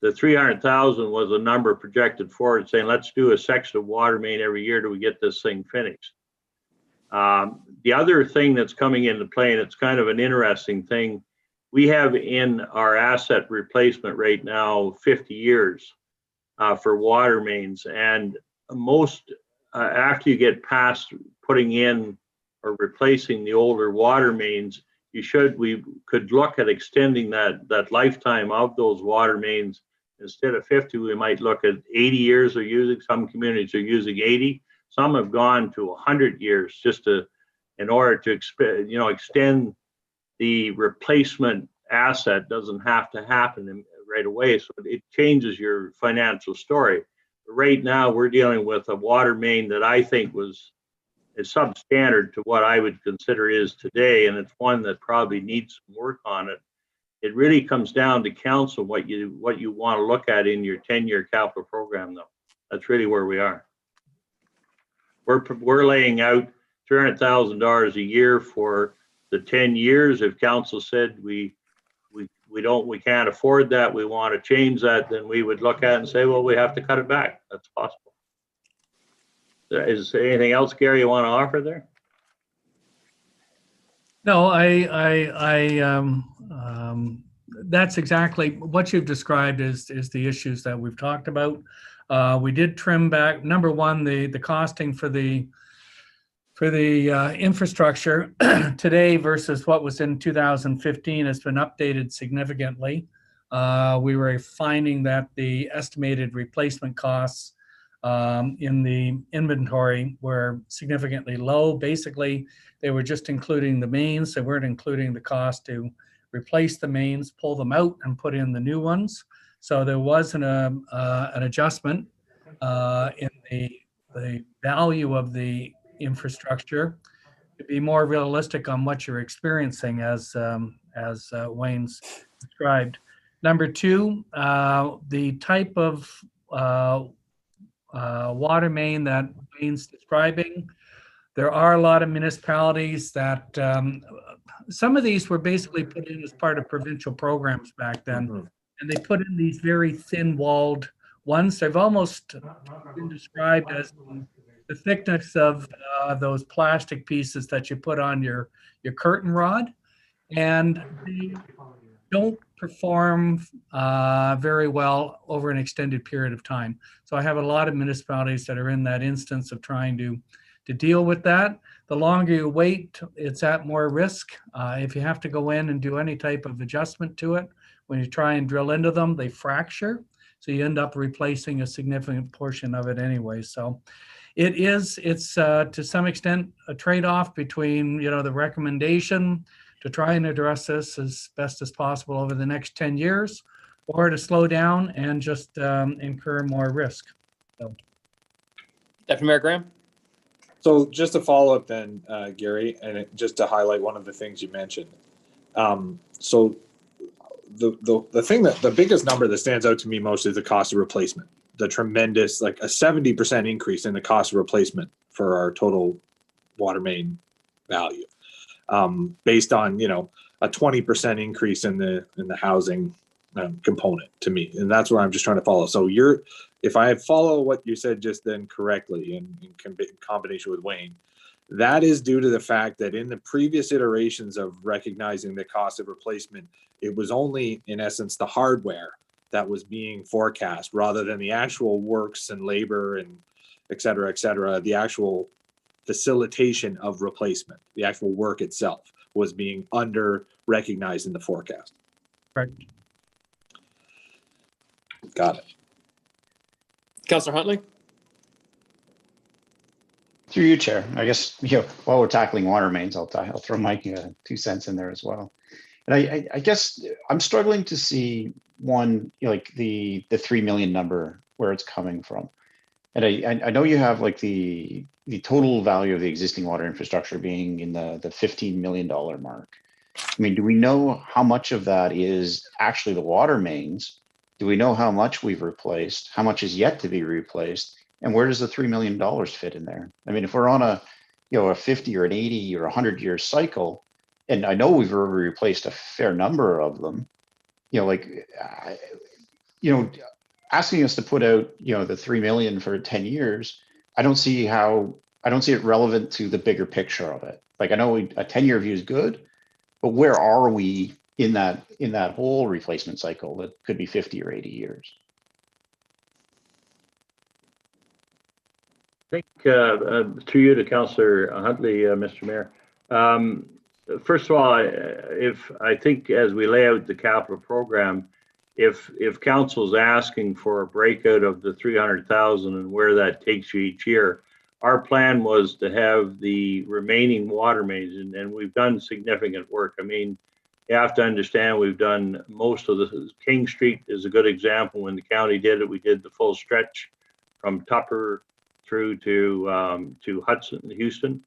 Speaker 7: The 300,000 was a number projected forward saying, let's do a section of water main every year till we get this thing finished. The other thing that's coming into play, and it's kind of an interesting thing, we have in our asset replacement right now 50 years for water mains, and most after you get past putting in or replacing the older water mains, we could look at extending that lifetime of those water mains. Instead of 50, we might look at 80 years they're using. Some communities are using 80. Some have gone to 100 years just in order to extend the replacement asset. Doesn't have to happen right away, so it changes your financial story. But right now, we're dealing with a water main that I think is substandard to what I would consider is today, and it's one that probably needs some work on it. It really comes down to council what you want to look at in your 10-year capital program, though. That's really where we are. We're laying out $300,000 a year for the 10 years. If council said we can't afford that, we want to change that, then we would look at it and say, well, we have to cut it back. That's possible. Is there anything else, Gary, you want to offer there?
Speaker 3: No, that's exactly what you've described is the issues that we've talked about. We did trim back, number one, the costing for the infrastructure today versus what was in 2015 has been updated significantly. We were finding that the estimated replacement costs in the inventory were significantly low. Basically, they were just including the mains. They weren't including the cost to replace the mains, pull them out, and put in the new ones. So there was an adjustment in the value of the infrastructure to be more realistic on what you're experiencing, as Wayne's described. Number two, the type of water main that Wayne's describing, there are a lot of municipalities that some of these were basically put in as part of provincial programs back then. Mm-hmm. And they put in these very thin walled ones. They've almost been described as the thickness of those plastic pieces that you put on your curtain rod. And they don't perform very well over an extended period of time. So I have a lot of municipalities that are in that instance of trying to to deal with that. The longer you wait, it's at more risk. If you have to go in and do any type of adjustment to it, when you try and drill into them, they fracture. So you end up replacing a significant portion of it anyway. So it's to some extent a trade-off between, the recommendation to try and address this as best as possible over the next 10 years, or to slow down and just incur more risk. So.
Speaker 1: Deputy Mayor Graham?
Speaker 5: So just to follow up then, Gary, and just to highlight one of the things you mentioned. So the thing the biggest number that stands out to me most is the cost of replacement. The tremendous, like a 70% increase in the cost of replacement for our total water main value, based on, a 20% increase in the housing component to me. And that's where I'm just trying to follow. So if I follow what you said just then correctly in combination with Wayne, that is due to the fact that in the previous iterations of recognizing the cost of replacement, it was only in essence the hardware that was being forecast rather than the actual works and labor and et cetera, the actual facilitation of replacement, the actual work itself was being under recognized in the forecast.
Speaker 3: Right.
Speaker 5: Got it.
Speaker 1: Councillor Huntley?
Speaker 8: Through you, Chair. I guess, while we're tackling water mains, I'll throw my 2 cents in there as well. And I guess I'm struggling to see one, like the 3 million number, where it's coming from. And I know you have like the total value of the existing water infrastructure being in the $15 million mark. I mean, do we know how much of that is actually the water mains? Do we know how much we've replaced? How much is yet to be replaced? And where does the $3 million fit in there? I mean, if we're on a 50 or an 80 or 100-year cycle, and I know we've already replaced a fair number of them, asking us to put out, the 3 million for 10 years, I don't see it relevant to the bigger picture of it. Like, I know a 10-year view is good, but where are we in that whole replacement cycle that could be 50 or 80 years?
Speaker 7: I think through you to Councillor Huntley, Mr. Mayor. First of all, I think as we lay out the capital program, if council's asking for a breakout of the 300,000 and where that takes you each year, our plan was to have the remaining water mains, and we've done significant work. I mean, you have to understand we've done most of the King Street is a good example. When the county did it, we did the full stretch from Tupper through to Hudson, Houston,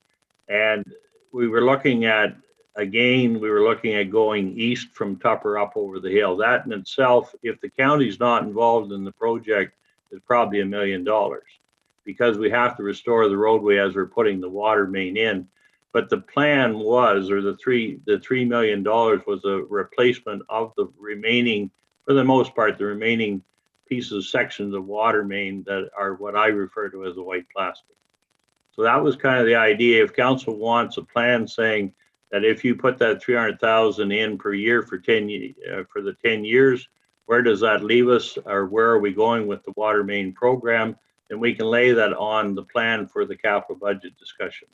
Speaker 7: and we were looking at going east from Tupper up over the hill. That in itself, if the county's not involved in the project, is probably $1 million, because we have to restore the roadway as we're putting the water main in. But the plan was, or the $3 million was a replacement of the remaining, for the most part, the remaining pieces, sections of water main that are what I refer to as the white plastic. So that was kind of the idea. If council wants a plan saying that if you put that 300,000 in per year for the 10 years, where does that leave us, or where are we going with the water main program? And we can lay that on the plan for the capital budget discussions.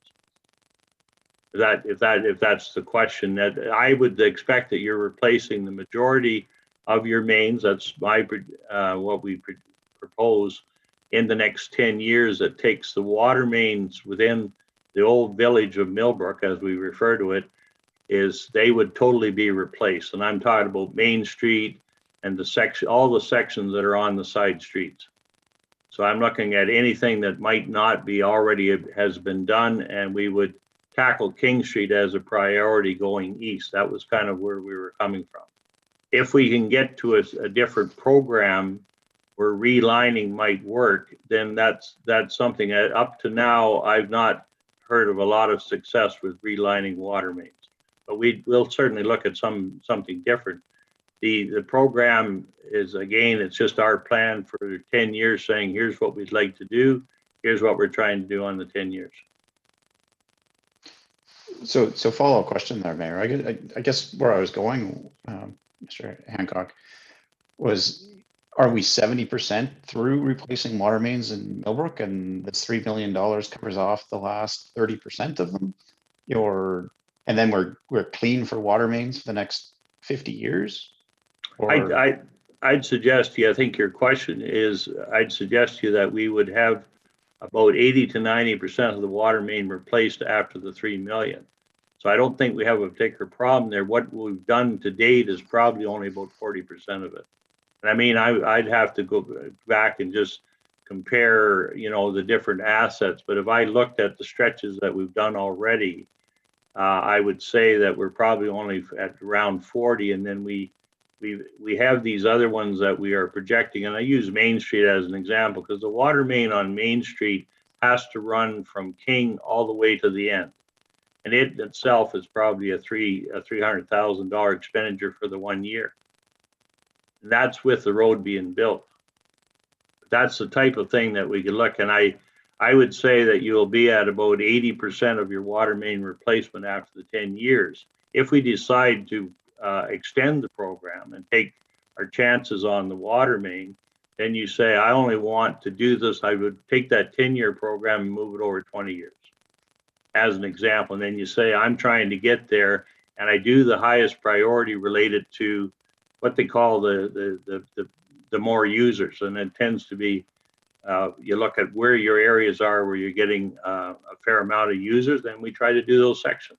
Speaker 7: If that's the question, that I would expect that you're replacing the majority of your mains. That's what we propose in the next 10 years. That takes the water mains within the old village of Millbrook, as we refer to it, is they would totally be replaced. And I'm talking about Main Street and all the sections that are on the side streets. So I'm looking at anything that might not be already has been done, and we would tackle King Street as a priority going east. That was kind of where we were coming from. If we can get to a different program where relining might work, then that's something that up to now I've not heard of a lot of success with relining water mains. But we'll certainly look at something different. The program is, again, it's just our plan for 10 years, saying here's what we'd like to do, here's what we're trying to do on the 10 years.
Speaker 8: So follow-up question there, Mayor. I guess where I was going, Mr. Hancock, was are we 70% through replacing water mains in Millbrook, and this $3 million covers off the last 30% of them? And then we're clean for water mains for the next 50 years? Or
Speaker 7: I'd suggest to you, I think your question is, I'd suggest to you that we would have about 80 to 90% of the water main replaced after the 3 million. So I don't think we have a particular problem there. What we've done to date is probably only about 40% of it. And I mean, I'd have to go back and just compare, you know, the different assets. But if I looked at the stretches that we've done already, I would say that we're probably only at around 40, and then we have these other ones that we are projecting. And I use Main Street as an example because the water main on Main Street has to run from King all the way to the end. And it itself is probably a $300,000 expenditure for the 1 year. And that's with the road being built. That's the type of thing that we could look. And I would say that you'll be at about 80% of your water main replacement after the 10 years. If we decide to extend the program and take our chances on the water main, then you say, I only want to do this. I would take that 10-year program and move it over 20 years as an example. And then you say, I'm trying to get there, and I do the highest priority related to what they call the more users. And it tends to be, you look at where your areas are, where you're getting a fair amount of users, then we try to do those sections.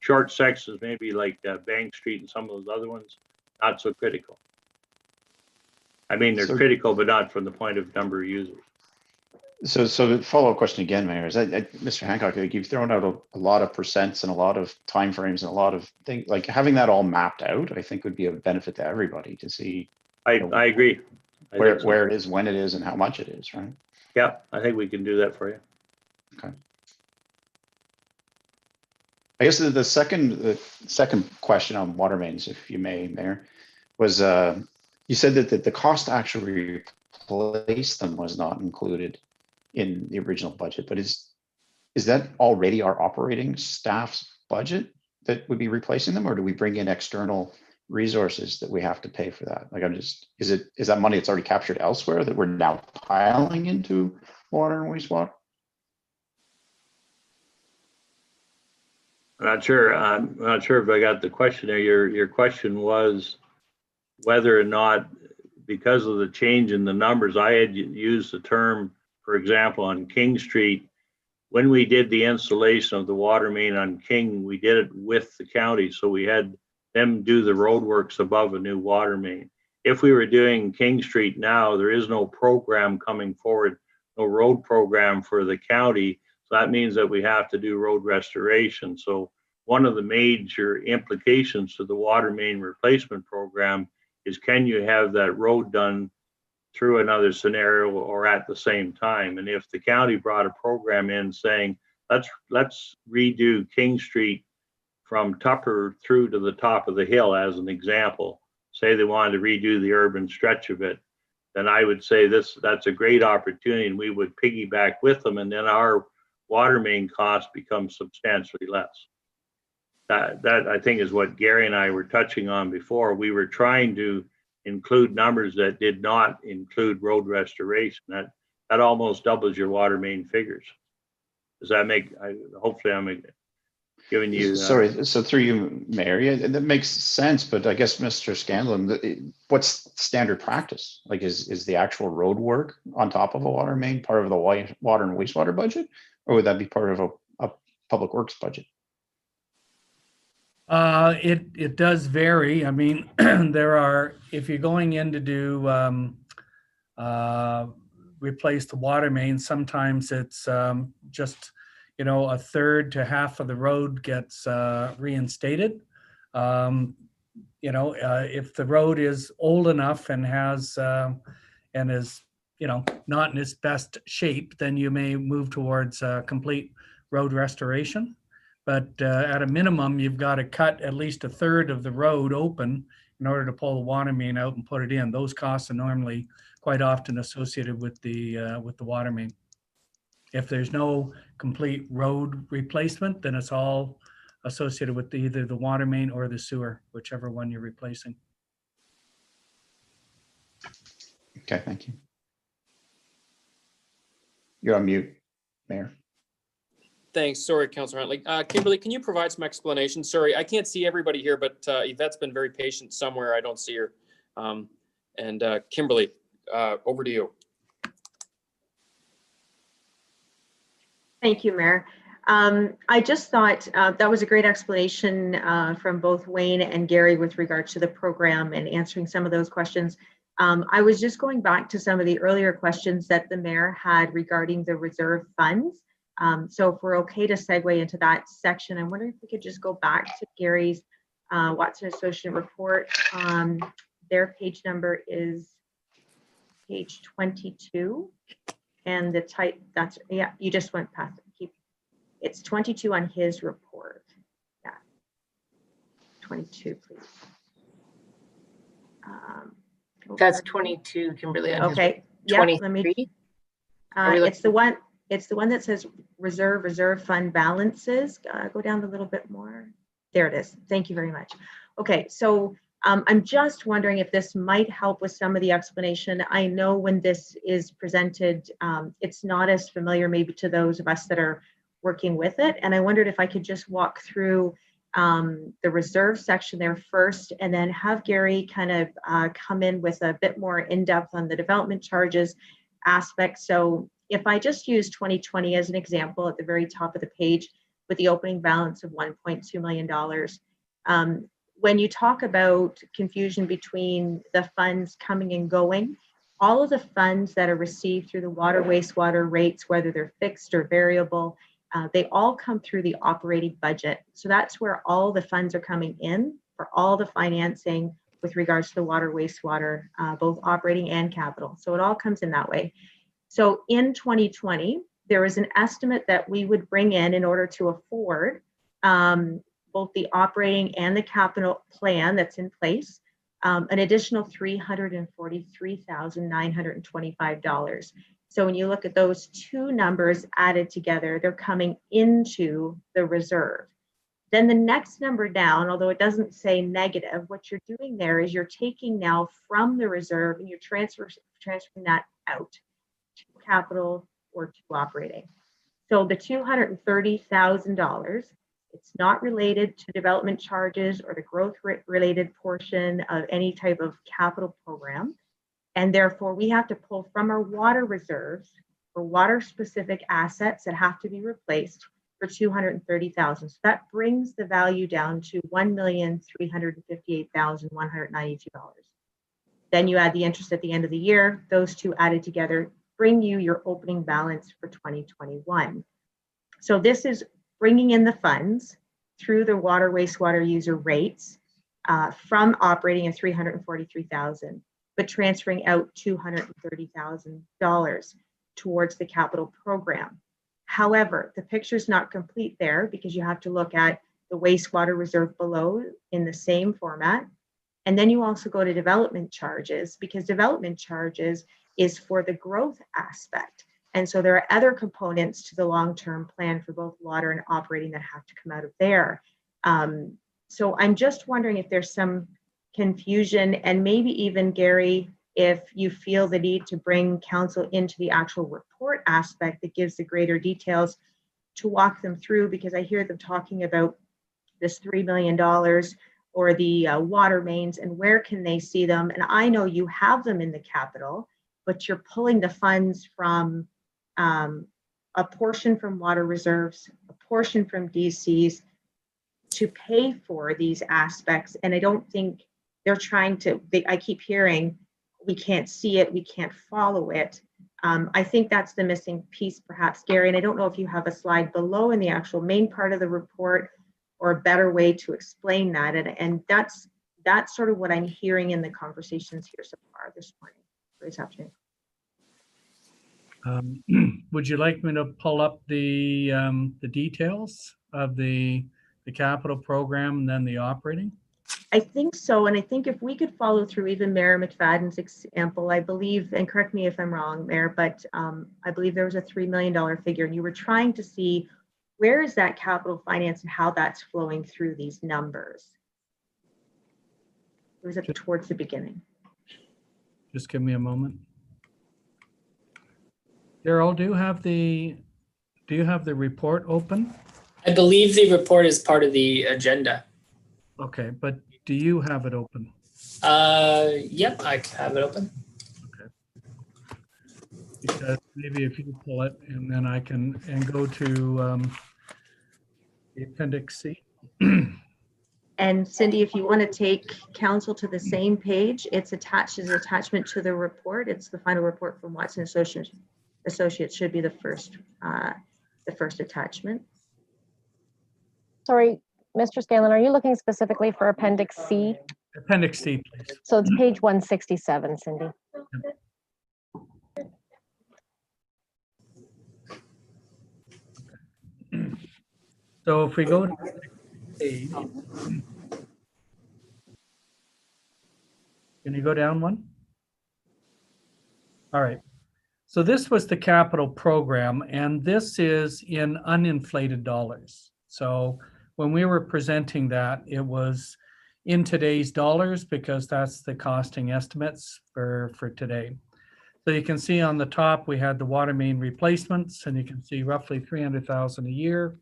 Speaker 7: Short sections, maybe like Bank Street and some of those other ones, not so critical. I mean, they're critical, but not from the point of number of users.
Speaker 8: So the follow-up question again, Mayor, is Mr. Hancock, like you've thrown out a lot of percents and a lot of timeframes and a lot of things, like having that all mapped out, I think would be a benefit to everybody to see.
Speaker 7: I agree.
Speaker 8: Where it is, when it is, and how much it is, right?
Speaker 7: Yeah, I think we can do that for you.
Speaker 8: Okay. I guess the second question on water mains, if you may, Mayor, was you said that the cost to actually replace them was not included in the original budget, but is that already our operating staff's budget that would be replacing them, or do we bring in external resources that we have to pay for that? Like, is that money that's already captured elsewhere that we're now piling into water and wastewater?
Speaker 7: I'm not sure if I got the question there. Your question was whether or not, because of the change in the numbers, I had used the term, for example, on King Street, when we did the installation of the water main on King, we did it with the county. So we had them do the road works above a new water main. If we were doing King Street now, there is no program coming forward, no road program for the county. So that means that we have to do road restoration. So one of the major implications to the water main replacement program is, can you have that road done through another scenario or at the same time? And if the county brought a program in saying, let's redo King Street from Tupper through to the top of the hill, as an example, say they wanted to redo the urban stretch of it, then I would say that's a great opportunity, and we would piggyback with them, and then our water main cost becomes substantially less. That I think is what Gary and I were touching on before. We were trying to include numbers that did not include road restoration. That almost doubles your water main figures. Does that make? Hopefully, I'm giving you.
Speaker 8: Sorry, so through you, Mayor, yeah, that makes sense. But I guess, Mr. Scanlon, what's standard practice? Like, is the actual road work on top of a water main part of the water and wastewater budget, or would that be part of a public works budget?
Speaker 3: It does vary. I mean, if you're going in to do replace the water main, sometimes it's just, a third to half of the road gets reinstated. If the road is old enough and has and is not in its best shape, then you may move towards complete road restoration. But at a minimum, you've got to cut at least a third of the road open in order to pull the water main out and put it in. Those costs are normally quite often associated with the water main. If there's no complete road replacement, then it's all associated with either the water main or the sewer, whichever one you're replacing.
Speaker 8: Okay, thank you. You're on mute, Mayor.
Speaker 1: Thanks. Sorry, Councillor Huntley. Kimberly, can you provide some explanation? Sorry, I can't see everybody here, but Yvette's been very patient somewhere. I don't see her. Kimberly, over to you.
Speaker 6: Thank you, Mayor. I just thought that was a great explanation from both Wayne and Gary with regards to the program and answering some of those questions. I was just going back to some of the earlier questions that the mayor had regarding the reserve funds. So if we're okay to segue into that section, I'm wondering if we could just go back to Gary's Watson Associate report. Their page number is page 22. And the type, that's, yeah, you just went past it. It's 22 on his report. Yeah, 22, please.
Speaker 9: That's 22, Kimberly. On
Speaker 6: okay,
Speaker 9: his
Speaker 6: yeah, let me,
Speaker 9: 23?
Speaker 6: it's the one that says reserve fund balances. Go down a little bit more. There it is. Thank you very much. Okay, so I'm just wondering if this might help with some of the explanation. I know when this is presented, it's not as familiar maybe to those of us that are working with it. And I wondered if I could just walk through the reserve section there first, and then have Gary kind of come in with a bit more in-depth on the development charges aspect. So if I just use 2020 as an example at the very top of the page with the opening balance of $1.2 million, when you talk about confusion between the funds coming and going, all of the funds that are received through the water wastewater rates, whether they're fixed or variable, they all come through the operating budget. So that's where all the funds are coming in for all the financing with regards to the water wastewater, both operating and capital. So it all comes in that way. So in 2020, there was an estimate that we would bring in order to afford both the operating and the capital plan that's in place, an additional $343,925. So when you look at those two numbers added together, they're coming into the reserve. Then the next number down, although it doesn't say negative, what you're doing there is you're taking now from the reserve and you're transferring that out to capital or to operating. So the $230,000, it's not related to development charges or the growth related portion of any type of capital program. And therefore we have to pull from our water reserves for water specific assets that have to be replaced for $230,000. So that brings the value down to $1,358,192. Then you add the interest at the end of the year. Those two added together bring you your opening balance for 2021. So this is bringing in the funds through the water wastewater user rates from operating at $343,000, but transferring out $230,000 towards the capital program. However, the picture's not complete there because you have to look at the wastewater reserve below in the same format. And then you also go to development charges, because development charges is for the growth aspect. And so there are other components to the long-term plan for both water and operating that have to come out of there. So I'm just wondering if there's some confusion, and maybe even Gary, if you feel the need to bring council into the actual report aspect that gives the greater details to walk them through, because I hear them talking about this $3 million or the water mains and where can they see them. And I know you have them in the capital, but you're pulling the funds from a portion from water reserves, a portion from DCs to pay for these aspects. And I don't think they're trying to, I keep hearing, we can't see it, we can't follow it. I think that's the missing piece perhaps, Gary, and I don't know if you have a slide below in the actual main part of the report or a better way to explain that. And that's sort of what I'm hearing in the conversations here so far this morning, or this afternoon.
Speaker 3: Would you like me to pull up the details of the capital program and then the operating?
Speaker 6: I think so. And I think if we could follow through even Mayor McFadden's example, I believe, and correct me if I'm wrong, Mayor, but I believe there was a $3 million figure and you were trying to see where is that capital finance and how that's flowing through these numbers. It was towards the beginning.
Speaker 3: Just give me a moment. Daryl, do you have the report open?
Speaker 4: I believe the report is part of the agenda.
Speaker 3: Okay, but do you have it open?
Speaker 4: Yep, I have it open.
Speaker 3: Because maybe if you pull it and then I can, and go to the appendix C.
Speaker 6: And Cindy, if you want to take council to the same page, it's attached as attachment to the report. It's the final report from Watson Associates should be the first attachment.
Speaker 2: Sorry, Mr. Scanlon, are you looking specifically for Appendix C?
Speaker 3: Appendix C, please.
Speaker 2: So it's page 167, Cindy.
Speaker 3: So if we go to the next page, can you go down one? All right. So this was the capital program, and this is in uninflated dollars. So when we were presenting that, it was in today's dollars because that's the costing estimates for today. So you can see on the top, we had the water main replacements, and you can see roughly 300,000 a year,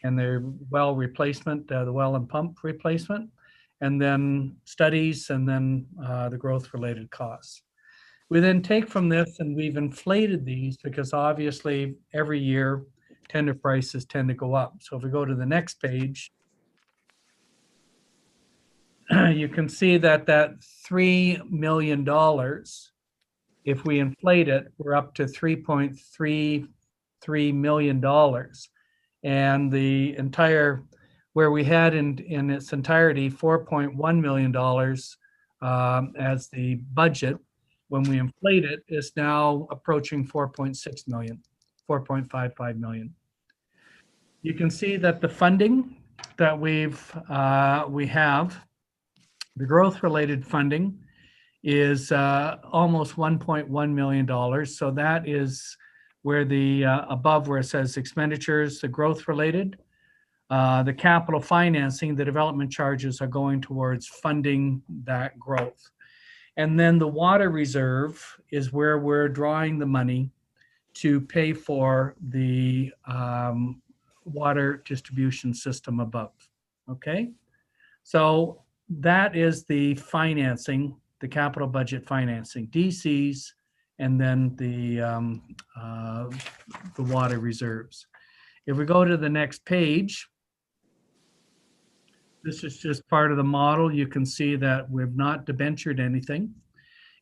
Speaker 3: and the well replacement, the well and pump replacement, and then studies, and then the growth related costs. We then take from this and we've inflated these because obviously every year tender prices tend to go up. So if we go to the next page, you can see that $3 million, if we inflate it, we're up to $3.33 million. And the entire, where we had in its entirety $4.1 million as the budget, when we inflate it, is now approaching 4.6 million, 4.55 million. You can see that the funding that we have, the growth-related funding, is almost $1.1 million. So that is where the above where it says expenditures, the growth-related, the capital financing, the development charges are going towards funding that growth. And then the water reserve is where we're drawing the money to pay for the water distribution system above. Okay, so that is the financing, the capital budget financing, DCs, and then the water reserves. If we go to the next page, this is just part of the model. You can see that we've not debentured anything.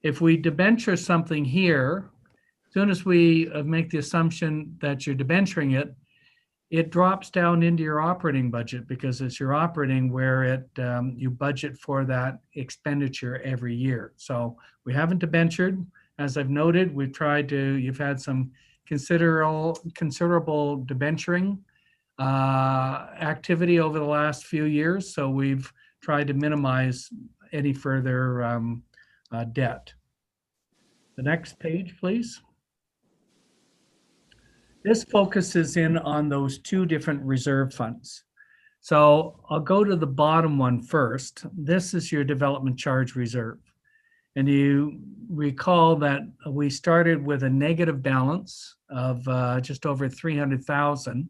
Speaker 3: If we debenture something here, as soon as we make the assumption that you're debenturing it, it drops down into your operating budget because it's your operating where you budget for that expenditure every year. So we haven't debentured. As I've noted, you've had some considerable debenturing activity over the last few years. So we've tried to minimize any further debt. The next page, please. This focuses in on those two different reserve funds. So I'll go to the bottom one first. This is your development charge reserve. And you recall that we started with a negative balance of just over 300,000.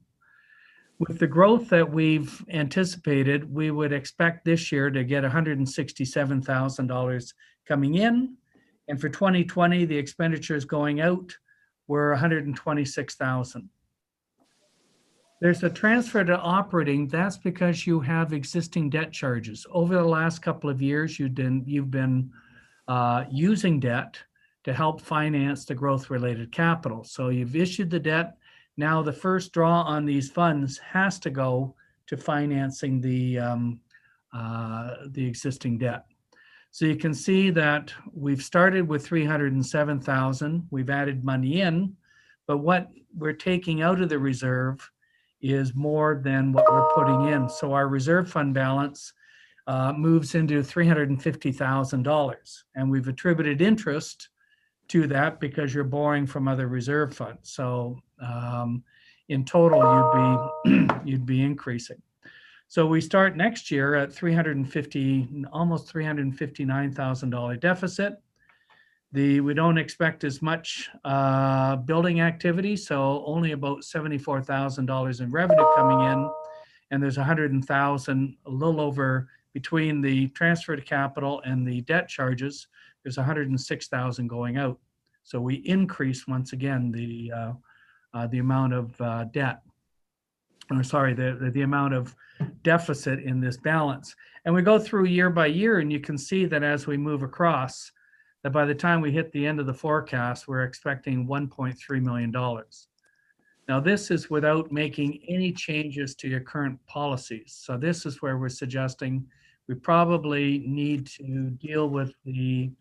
Speaker 3: With the growth that we've anticipated, we would expect this year to get $167,000 coming in. And for 2020, the expenditures going out were 126,000. There's a transfer to operating. That's because you have existing debt charges. Over the last couple of years, you've been using debt to help finance the growth-related capital. So you've issued the debt. Now the first draw on these funds has to go to financing the existing debt. So you can see that we've started with 307,000. We've added money in, but what we're taking out of the reserve is more than what we're putting in. So our reserve fund balance moves into $350,000, and we've attributed interest to that because you're borrowing from other reserve funds. So in total, you'd be increasing. So we start next year at almost $359,000 deficit. We don't expect as much building activity, so only about $74,000 in revenue coming in. And there's 100,000, a little over, between the transfer to capital and the debt charges, there's 106,000 going out. So we increase once again the amount of debt, or sorry, the amount of deficit in this balance. And we go through year by year, and you can see that as we move across, that by the time we hit the end of the forecast, we're expecting $1.3 million. Now, this is without making any changes to your current policies. So this is where we're suggesting we probably need to deal with the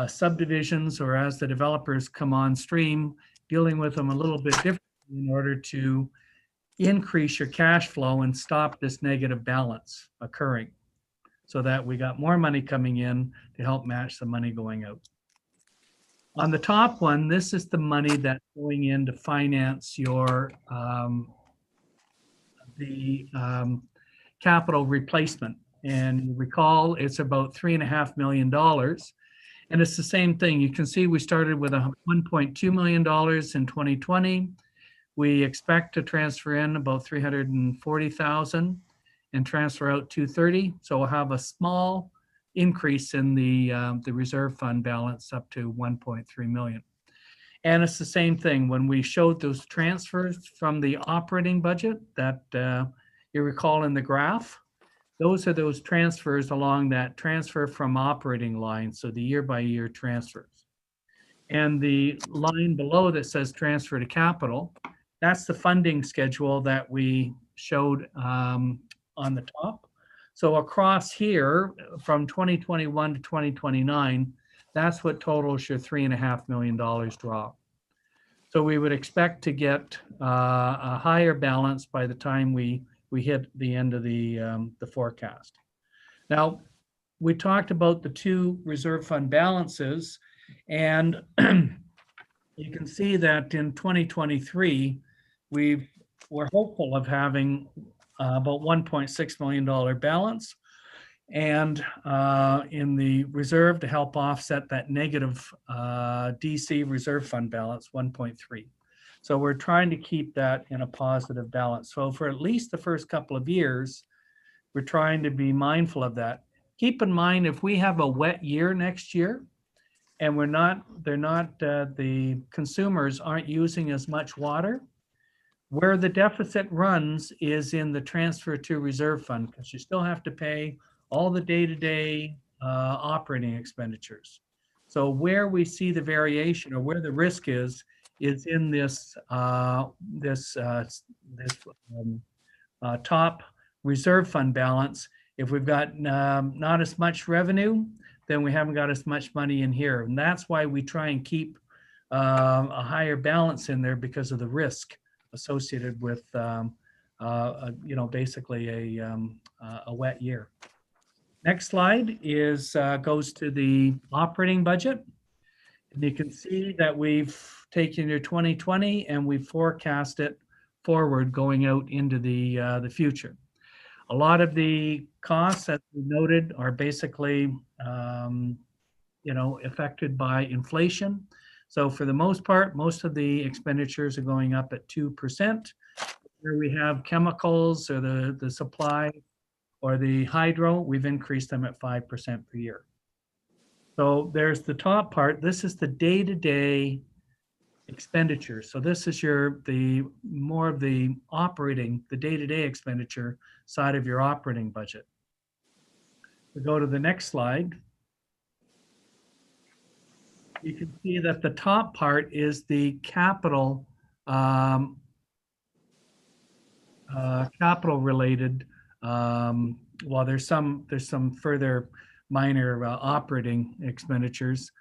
Speaker 3: subdivisions, or as the developers come on stream, dealing with them a little bit differently in order to increase your cash flow and stop this negative balance occurring, so that we got more money coming in to help match the money going out. On the top one, this is the money that's going in to finance your capital replacement. And you recall, it's about $3.5 million. And it's the same thing. You can see we started with $1.2 million in 2020. We expect to transfer in about 340,000 and transfer out 230. So we'll have a small increase in the reserve fund balance up to 1.3 million. And it's the same thing when we showed those transfers from the operating budget that you recall in the graph. Those are those transfers along that transfer from operating line, so the year by year transfers. And the line below that says transfer to capital, that's the funding schedule that we showed on the top. So across here, from 2021 to 2029, that's what totals your $3.5 million drop. So we would expect to get a higher balance by the time we hit the end of the forecast. Now, we talked about the two reserve fund balances, and you can see that in 2023, we're hopeful of having about $1.6 million balance, and in the reserve to help offset that negative DC reserve fund balance, 1.3. So we're trying to keep that in a positive balance. So for at least the first couple of years, we're trying to be mindful of that. Keep in mind, if we have a wet year next year, and the consumers aren't using as much water, where the deficit runs is in the transfer to reserve fund, because you still have to pay all the day-to-day operating expenditures. So where we see the variation, or where the risk is in this top reserve fund balance. If we've got not as much revenue, then we haven't got as much money in here, and that's why we try and keep a higher balance in there, because of the risk associated with basically a wet year. Next slide goes to the operating budget. And you can see that we've taken your 2020 and we forecast it forward going out into the future. A lot of the costs, as we noted, are basically affected by inflation. So for the most part, most of the expenditures are going up at 2%. Where we have chemicals or the supply or the hydro, we've increased them at 5% per year. So there's the top part. This is the day-to-day expenditure. So this is more of the day-to-day expenditure side of your operating budget. We go to the next slide. You can see that the top part is the capital related. Well, there's some further minor operating expenditures.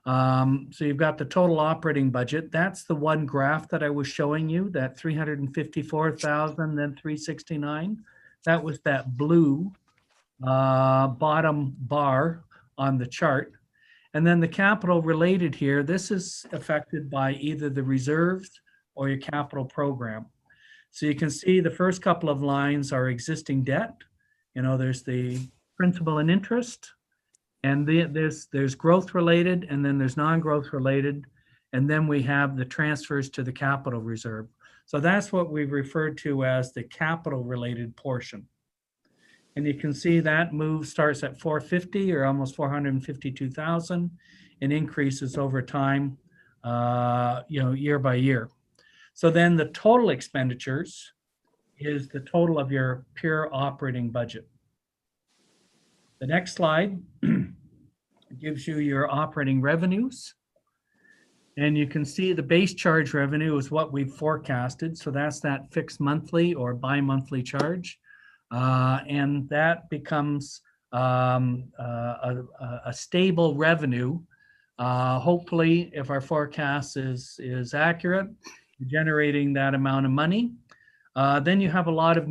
Speaker 3: So you've got the total operating budget. That's the one graph that I was showing you, that 354,000, then 369. That was that blue bottom bar on the chart. And then the capital related here, this is affected by either the reserves or your capital program. So you can see the first couple of lines are existing debt. There's the principal and interest. And there's growth related, and then there's non-growth related, and then we have the transfers to the capital reserve. So that's what we refer to as the capital related portion. And you can see that move starts at 450 or almost 452,000 and increases over time, year by year. So then the total expenditures is the total of your pure operating budget. The next slide gives you your operating revenues. And you can see the base charge revenue is what we've forecasted. So that's that fixed monthly or bi-monthly charge. And that becomes a stable revenue. Hopefully, if our forecast is accurate, generating that amount of money. Then you have a lot of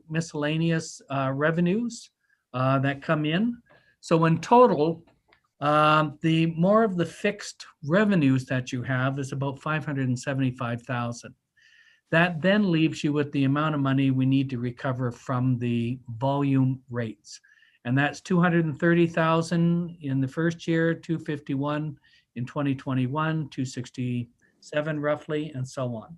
Speaker 3: miscellaneous revenues that come in. So in total, the more of the fixed revenues that you have is about 575,000. That then leaves you with the amount of money we need to recover from the volume rates. And that's 230,000 in the first year, 251 in 2021, 267 roughly, and so on.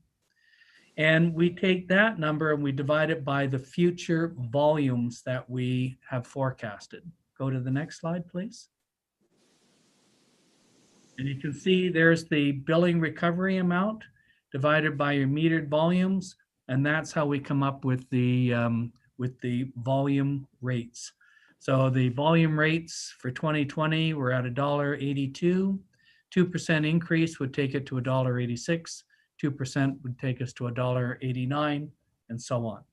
Speaker 3: And we take that number and we divide it by the future volumes that we have forecasted. Go to the next slide, please. And you can see there's the billing recovery amount divided by your metered volumes, and that's how we come up with the volume rates. So the volume rates for 2020 were at $1.82. 2% increase would take it to $1.86. 2% would take us to $1.89, and so on.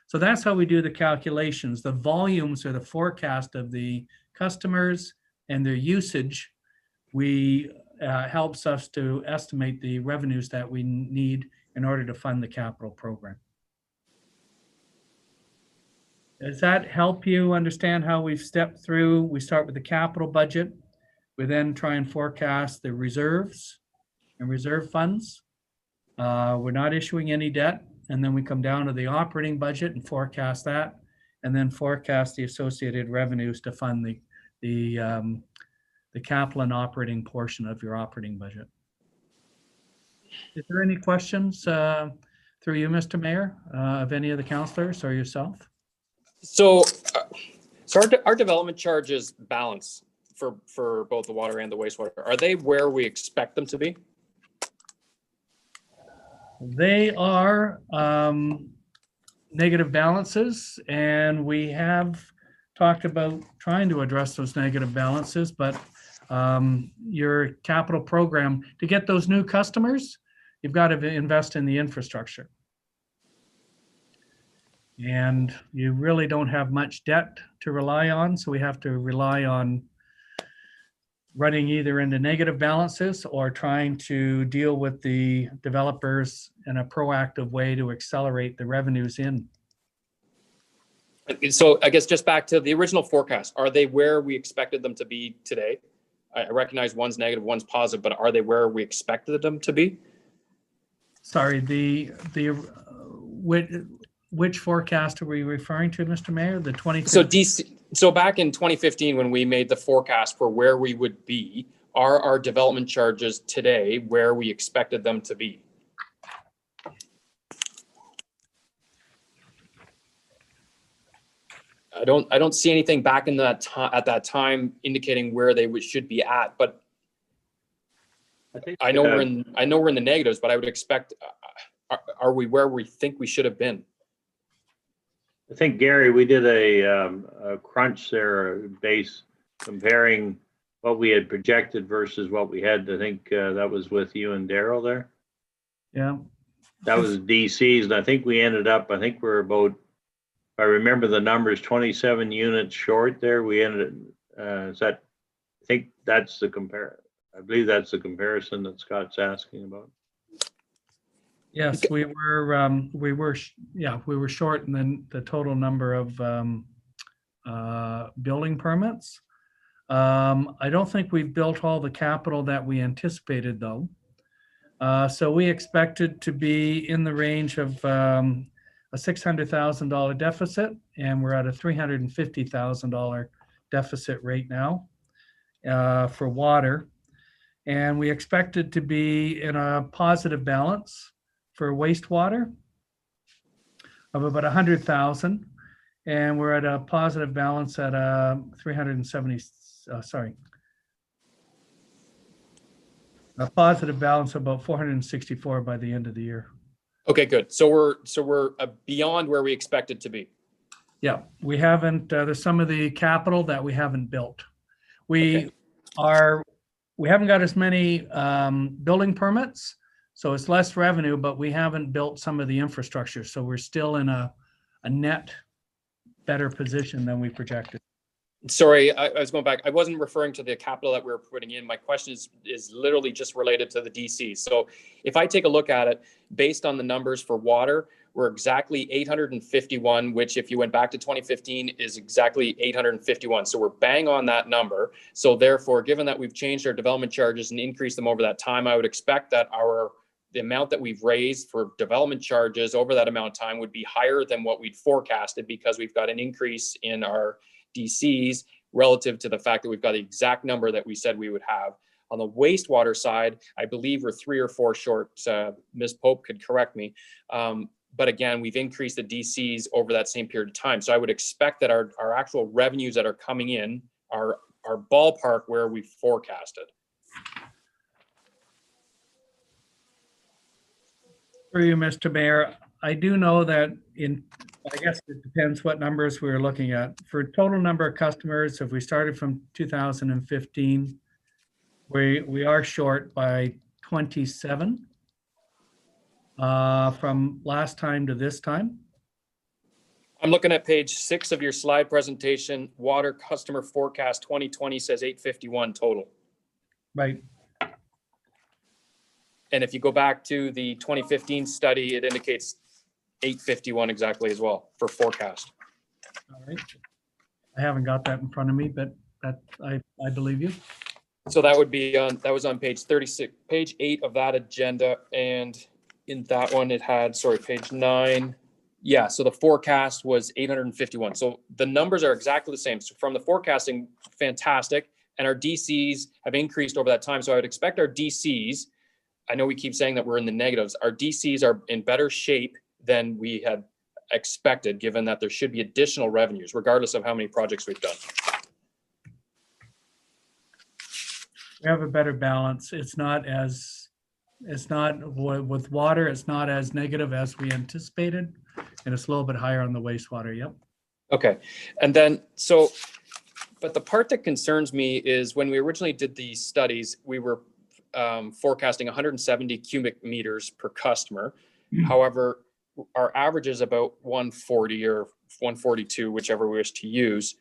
Speaker 3: So that's how we do the calculations. The volumes are the forecast of the customers and their usage. We helps us to estimate the revenues that we need in order to fund the capital program. Does that help you understand how we've stepped through? We start with the capital budget. We then try and forecast the reserves and reserve funds. We're not issuing any debt. And then we come down to the operating budget and forecast that, and then forecast the associated revenues to fund the capital and operating portion of your operating budget. Is there any questions through you, Mr. Mayor, of any of the councilors or yourself?
Speaker 1: So our development charges balance for both the water and the wastewater. Are they where we expect them to be?
Speaker 3: They are negative balances, and we have talked about trying to address those negative balances, but your capital program, to get those new customers, you've got to invest in the infrastructure. And you really don't have much debt to rely on, so we have to rely on running either into negative balances or trying to deal with the developers in a proactive way to accelerate the revenues in.
Speaker 1: So I guess just back to the original forecast, are they where we expected them to be today? I recognize one's negative, one's positive, but are they where we expected them to be?
Speaker 3: Sorry, which forecast are we referring to, Mr. Mayor? The 20.
Speaker 1: So back in 2015, when we made the forecast for where we would be, are our development charges today where we expected them to be? I don't see anything back in that at that time indicating where they should be at, but I know we're in the negatives, but I would expect, are we where we think we should have been?
Speaker 7: I think, Gary, we did a crunch there, base comparing what we had projected versus what we had. I think that was with you and Daryl there.
Speaker 3: Yeah.
Speaker 7: That was DCs, and I think we ended up, I think we're about, if I remember the numbers, 27 units short there. We ended, I think that's the I believe that's the comparison that Scott's asking about.
Speaker 3: Yes, we were short in the total number of building permits. I don't think we've built all the capital that we anticipated, though. So we expected to be in the range of a $600,000 deficit, and we're at a $350,000 deficit rate now for water. And we expect it to be in a positive balance for wastewater of about 100,000. And we're at a positive balance at 370, a positive balance of about 464 by the end of the year.
Speaker 1: Okay, good. So we're beyond where we expected to be.
Speaker 3: Yeah, we haven't, there's some of the capital that we haven't built. We haven't got as many building permits, so it's less revenue, but we haven't built some of the infrastructure. So we're still in a net better position than we projected.
Speaker 1: Sorry, I was going back. I wasn't referring to the capital that we were putting in. My question is literally just related to the DC. So if I take a look at it, based on the numbers for water, we're exactly 851, which if you went back to 2015 is exactly 851. So we're bang on that number. So therefore, given that we've changed our development charges and increased them over that time, I would expect that the amount that we've raised for development charges over that amount of time would be higher than what we'd forecasted, because we've got an increase in our DCs relative to the fact that we've got the exact number that we said we would have. On the wastewater side, I believe we're 3 or 4 short. Ms. Pope could correct me. But again, we've increased the DCs over that same period of time. So I would expect that our actual revenues that are coming in are ballpark where we forecasted.
Speaker 3: For you, Mr. Mayor, I do know that I guess it depends what numbers we're looking at. For total number of customers, if we started from 2015, we are short by 27 from last time to this time.
Speaker 1: I'm looking at page 6 of your slide presentation. Water customer forecast 2020 says 851 total.
Speaker 3: Right.
Speaker 1: And if you go back to the 2015 study, it indicates 851 exactly as well for forecast.
Speaker 3: All right. I haven't got that in front of me, but I believe you.
Speaker 1: So that would be that was on page 36, page 8 of that agenda. And in that one, it had, page 9. Yeah, so the forecast was 851. So the numbers are exactly the same. So from the forecasting, fantastic. And our DCs have increased over that time. So I would expect our DCs, I know we keep saying that we're in the negatives, our DCs are in better shape than we had expected, given that there should be additional revenues, regardless of how many projects we've done.
Speaker 3: We have a better balance. It's not with water, it's not as negative as we anticipated, and it's a little bit higher on the wastewater. Yep.
Speaker 1: Okay. And then, but the part that concerns me is when we originally did these studies, we were forecasting 170 cubic meters per customer. However, our average is about 140 or 142, whichever we wish to use.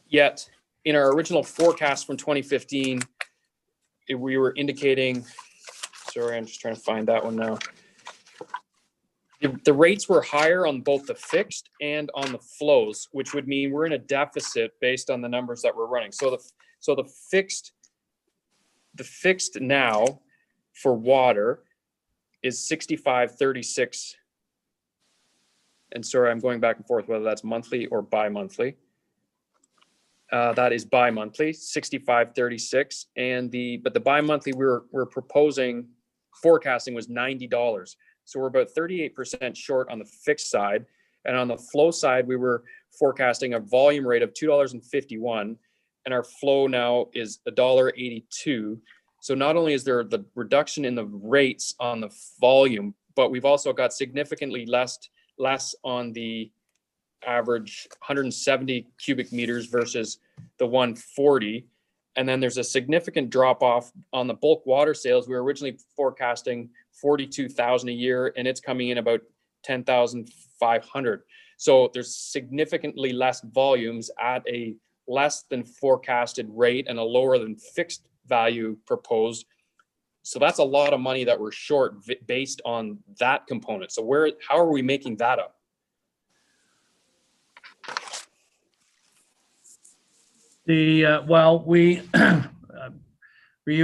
Speaker 1: Yet in our original forecast from 2015, we were indicating, sorry, I'm just trying to find that one now. The rates were higher on both the fixed and on the flows, which would mean we're in a deficit based on the numbers that we're running. So the fixed now for water is 65.36. And sorry, I'm going back and forth whether that's monthly or bi-monthly. That is bi-monthly, 65.36. And the bi-monthly we're proposing forecasting was $90. So we're about 38% short on the fixed side. And on the flow side, we were forecasting a volume rate of $2.51, and our flow now is $1.82. So not only is there the reduction in the rates on the volume, but we've also got significantly less on the average 170 cubic meters versus the 140. And then there's a significant drop off on the bulk water sales. We were originally forecasting 42,000 a year, and it's coming in about 10,500. So there's significantly less volumes at a less than forecasted rate and a lower than fixed value proposed. So that's a lot of money that we're short based on that component. So how are we making that up?
Speaker 3: You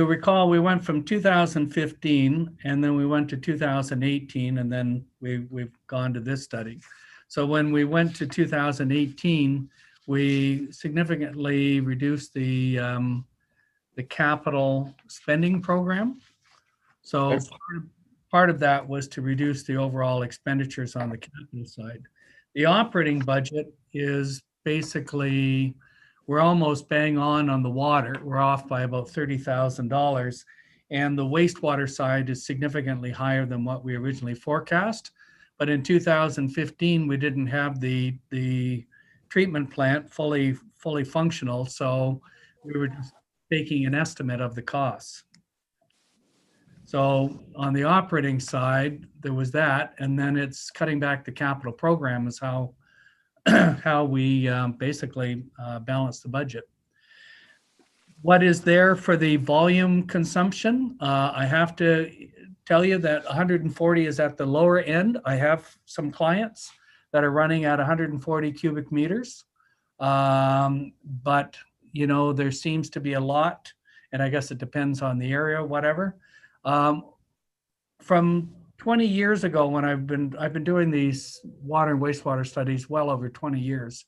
Speaker 3: recall we went from 2015 and then we went to 2018 and then we've gone to this study. So when we went to 2018, we significantly reduced the capital spending program. So
Speaker 1: Okay.
Speaker 3: part of that was to reduce the overall expenditures on the capital side. The operating budget is basically, we're almost bang on the water. We're off by about $30,000. And the wastewater side is significantly higher than what we originally forecast. But in 2015, we didn't have the treatment plant fully functional. So we were just taking an estimate of the costs. So on the operating side, there was that, and then it's cutting back the capital program is how we basically balance the budget. What is there for the volume consumption? I have to tell you that 140 is at the lower end. I have some clients that are running at 140 cubic meters, but you know, there seems to be a lot, and I guess it depends on the area, whatever. From 20 years ago, when I've been doing these water and wastewater studies well over 20 years.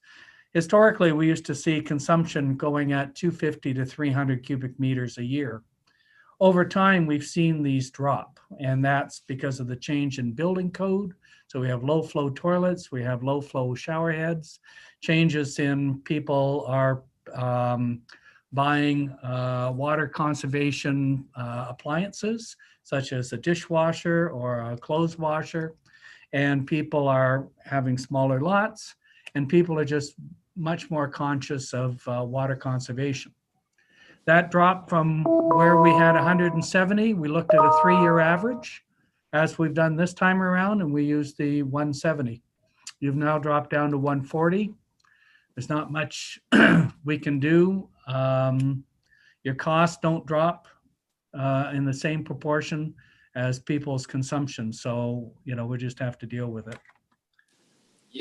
Speaker 3: Historically, we used to see consumption going at 250 to 300 cubic meters a year. Over time, we've seen these drop, and that's because of the change in building code. So we have low flow toilets, we have low flow shower heads, changes in people are buying water conservation appliances, such as a dishwasher or a clothes washer, and people are having smaller lots, and people are just much more conscious of water conservation. That dropped from where we had 170, we looked at a 3-year average, as we've done this time around, and we used the 170. You've now dropped down to 140. There's not much we can do. Your costs don't drop in the same proportion as people's consumption. So, you know, we just have to deal with it.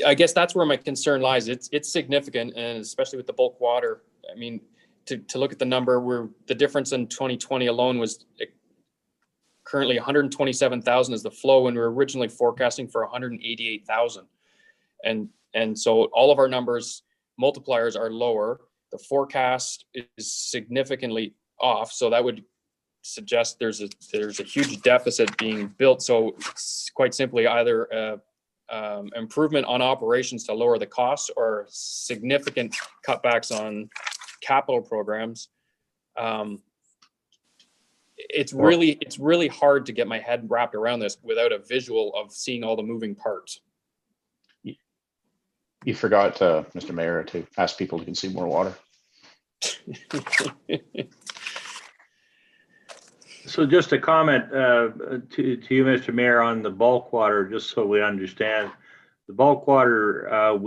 Speaker 1: I guess that's where my concern lies. It's significant, and especially with the bulk water. I mean, to look at the number, where the difference in 2020 alone was currently 127,000 is the flow, and we were originally forecasting for 188,000. And so all of our numbers multipliers are lower. The forecast is significantly off, so that would suggest there's a huge deficit being built. So it's quite simply either improvement on operations to lower the costs or significant cutbacks on capital programs. It's really hard to get my head wrapped around this without a visual of seeing all the moving parts.
Speaker 8: You forgot, Mr. Mayor, to ask people to consume more water.
Speaker 7: So just a comment to you, Mr. Mayor, on the bulk water, just so we understand. The bulk water,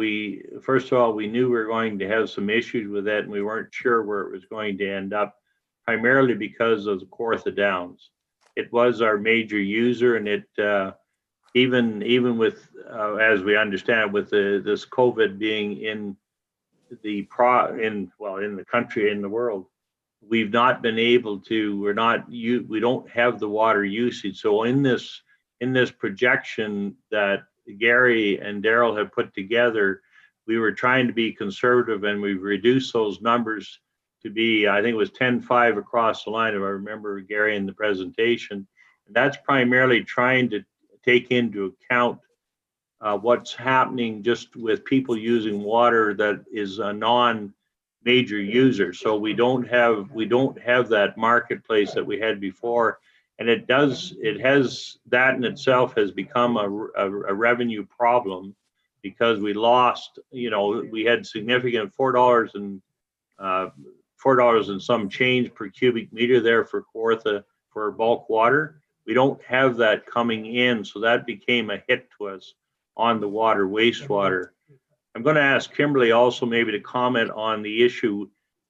Speaker 7: first of all, we knew we were going to have some issues with it, and we weren't sure where it was going to end up, primarily because of the Kawartha Downs. It was our major user, and it even with, as we understand, with this COVID being in the country, in the world, we've not been able to, we don't have the water usage. So in this projection that Gary and Daryl have put together, we were trying to be conservative, and we've reduced those numbers to be, I think it was 10.5 across the line, if I remember Gary in the presentation. And that's primarily trying to take into account what's happening just with people using water that is a non-major user. So we don't have that marketplace that we had before, and that in itself has become a revenue problem, because we lost, we had significant $4 and some change per cubic meter there for Kawartha for bulk water. We don't have that coming in, so that became a hit to us on the water wastewater. I'm going to ask Kimberly also maybe to comment on the issue.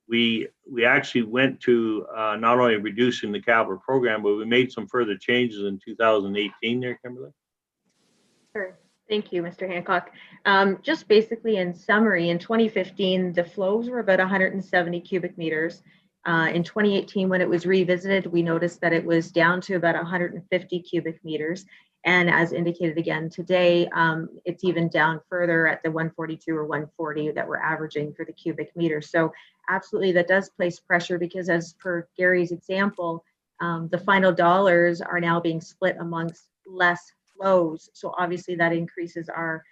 Speaker 7: We actually went to not only reducing the capital program, but we made some further changes in 2018 there, Kimberly.
Speaker 6: Sure. Thank you, Mr. Hancock. Just basically in summary, in 2015, the flows were about 170 cubic meters. In 2018, when it was revisited, we noticed that it was down to about 150 cubic meters. And as indicated again today, it's even down further at the 142 or 140 that we're averaging for the cubic meter. So absolutely, that does place pressure, because as per Gary's example, the final dollars are now being split amongst less flows. So obviously that increases our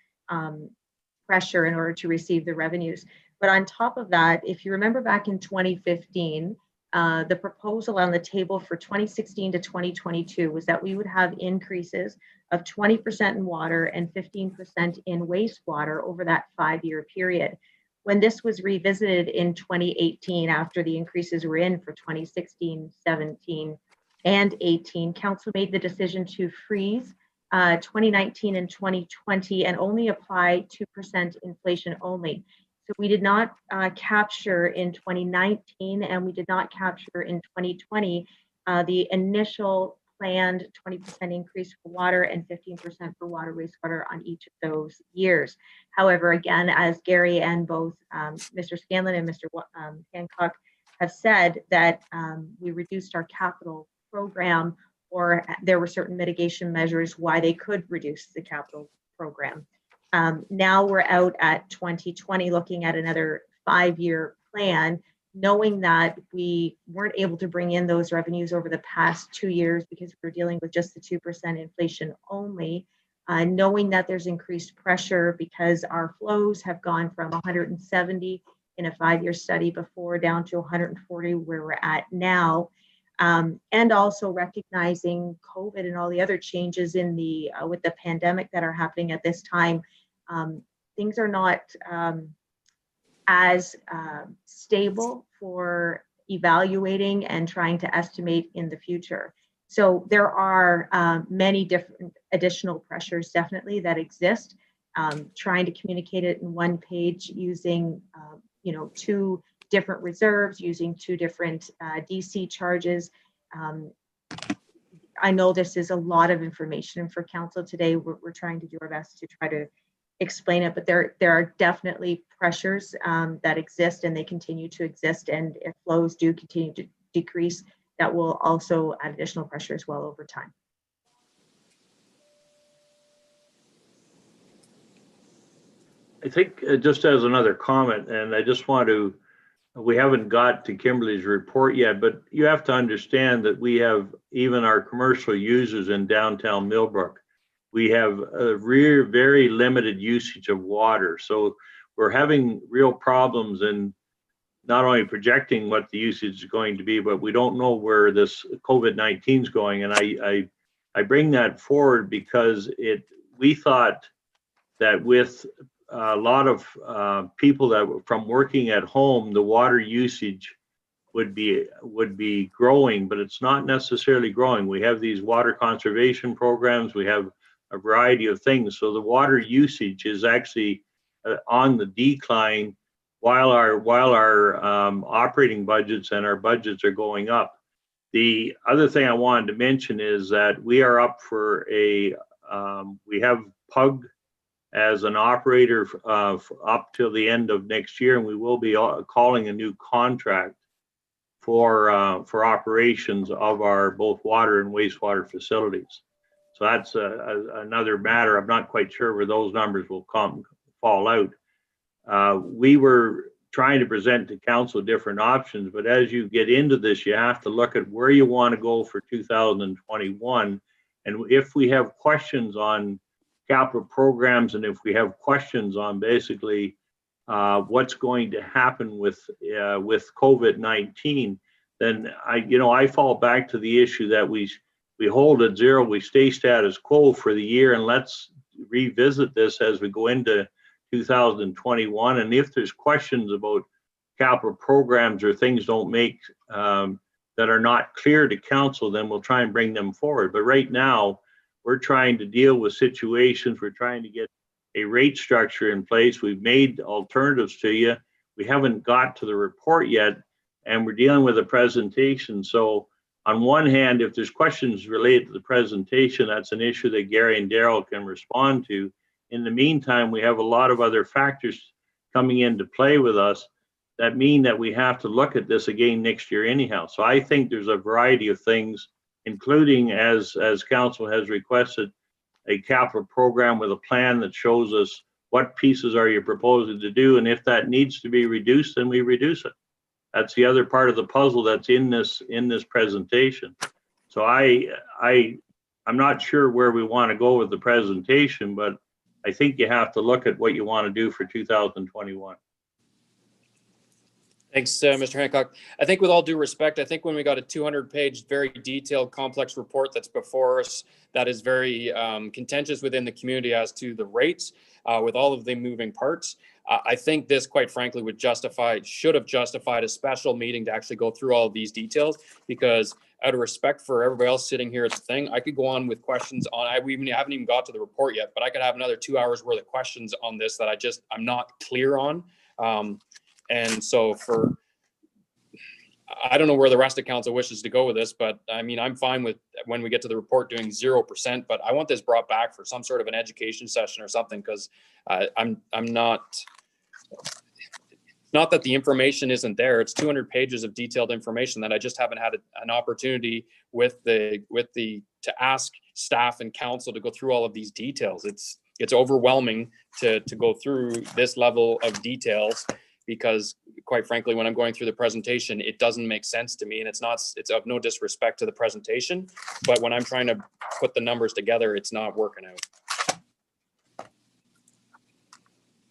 Speaker 6: pressure in order to receive the revenues. But on top of that, if you remember back in 2015, the proposal on the table for 2016 to 2022 was that we would have increases of 20% in water and 15% in wastewater over that 5-year period. When this was revisited in 2018, after the increases were in for 2016, 17, and 18, council made the decision to freeze 2019 and 2020 and only apply 2% inflation only. So we did not capture in 2019, and we did not capture in 2020 the initial planned 20% increase for water and 15% for water wastewater on each of those years. However, again, as Gary and both Mr. Scanlon and Mr. Hancock have said, that we reduced our capital program, or there were certain mitigation measures why they could reduce the capital program. Now we're out at 2020 looking at another 5-year plan, knowing that we weren't able to bring in those revenues over the past 2 years because we're dealing with just the 2% inflation only, knowing that there's increased pressure because our flows have gone from 170 in a 5-year study before down to 140 where we're at now. And also recognizing COVID and all the other changes in the with the pandemic that are happening at this time, things are not as stable for evaluating and trying to estimate in the future. So there are many different additional pressures definitely that exist. Trying to communicate it in one page using 2 different reserves, using 2 different DC charges. I know this is a lot of information for council today. We're trying to do our best to try to explain it, but there are definitely pressures that exist, and they continue to exist. And if flows do continue to decrease, that will also add additional pressure as well over time.
Speaker 7: I think just as another comment, and I just want to, we haven't got to Kimberly's report yet, but you have to understand that we have even our commercial users in downtown Millbrook. We have a very limited usage of water. So we're having real problems in not only projecting what the usage is going to be, but we don't know where this COVID-19 is going. And I bring that forward because we thought that with a lot of people that were from working at home, the water usage would be growing, but it's not necessarily growing. We have these water conservation programs. We have a variety of things. So the water usage is actually on the decline while our operating budgets and our budgets are going up. The other thing I wanted to mention is that we are up for we have PUG as an operator up till the end of next year, and we will be calling a new contract for operations of our both water and wastewater facilities. So that's another matter. I'm not quite sure where those numbers will fall out. We were trying to present to council different options, but as you get into this, you have to look at where you want to go for 2021. And if we have questions on capital programs, and if we have questions on basically what's going to happen with COVID-19, then I fall back to the issue that we hold at zero, we stay status quo for the year, and let's revisit this as we go into 2021. And if there's questions about capital programs or things don't make that are not clear to council, then we'll try and bring them forward. But right now, we're trying to deal with situations. We're trying to get a rate structure in place. We've made alternatives to you. We haven't got to the report yet, and we're dealing with a presentation. So on one hand, if there's questions related to the presentation, that's an issue that Gary and Daryl can respond to. In the meantime, we have a lot of other factors coming into play with us that mean that we have to look at this again next year anyhow. So I think there's a variety of things, including as council has requested, a capital program with a plan that shows us what pieces are you proposing to do, and if that needs to be reduced, then we reduce it. That's the other part of the puzzle that's in this presentation. So I'm not sure where we want to go with the presentation, but I think you have to look at what you want to do for 2021.
Speaker 1: Thanks, Mr. Hancock. I think with all due respect, I think when we got a 200-page, very detailed, complex report that's before us, that is very contentious within the community as to the rates, with all of the moving parts, I think this, quite frankly, should have justified a special meeting to actually go through all of these details, because out of respect for everybody else sitting here at the thing, I could go on with questions on, we haven't even got to the report yet, but I could have another 2 hours worth of questions on this that I'm not clear on. And so I don't know where the rest of council wishes to go with this, but I mean, I'm fine with when we get to the report doing 0%, but I want this brought back for some sort of an education session or something, because I'm not that the information isn't there. It's 200 pages of detailed information that I just haven't had an opportunity to ask staff and council to go through all of these details. It's overwhelming to go through this level of details, because quite frankly, when I'm going through the presentation, it doesn't make sense to me, and it's of no disrespect to the presentation, but when I'm trying to put the numbers together, it's not working out.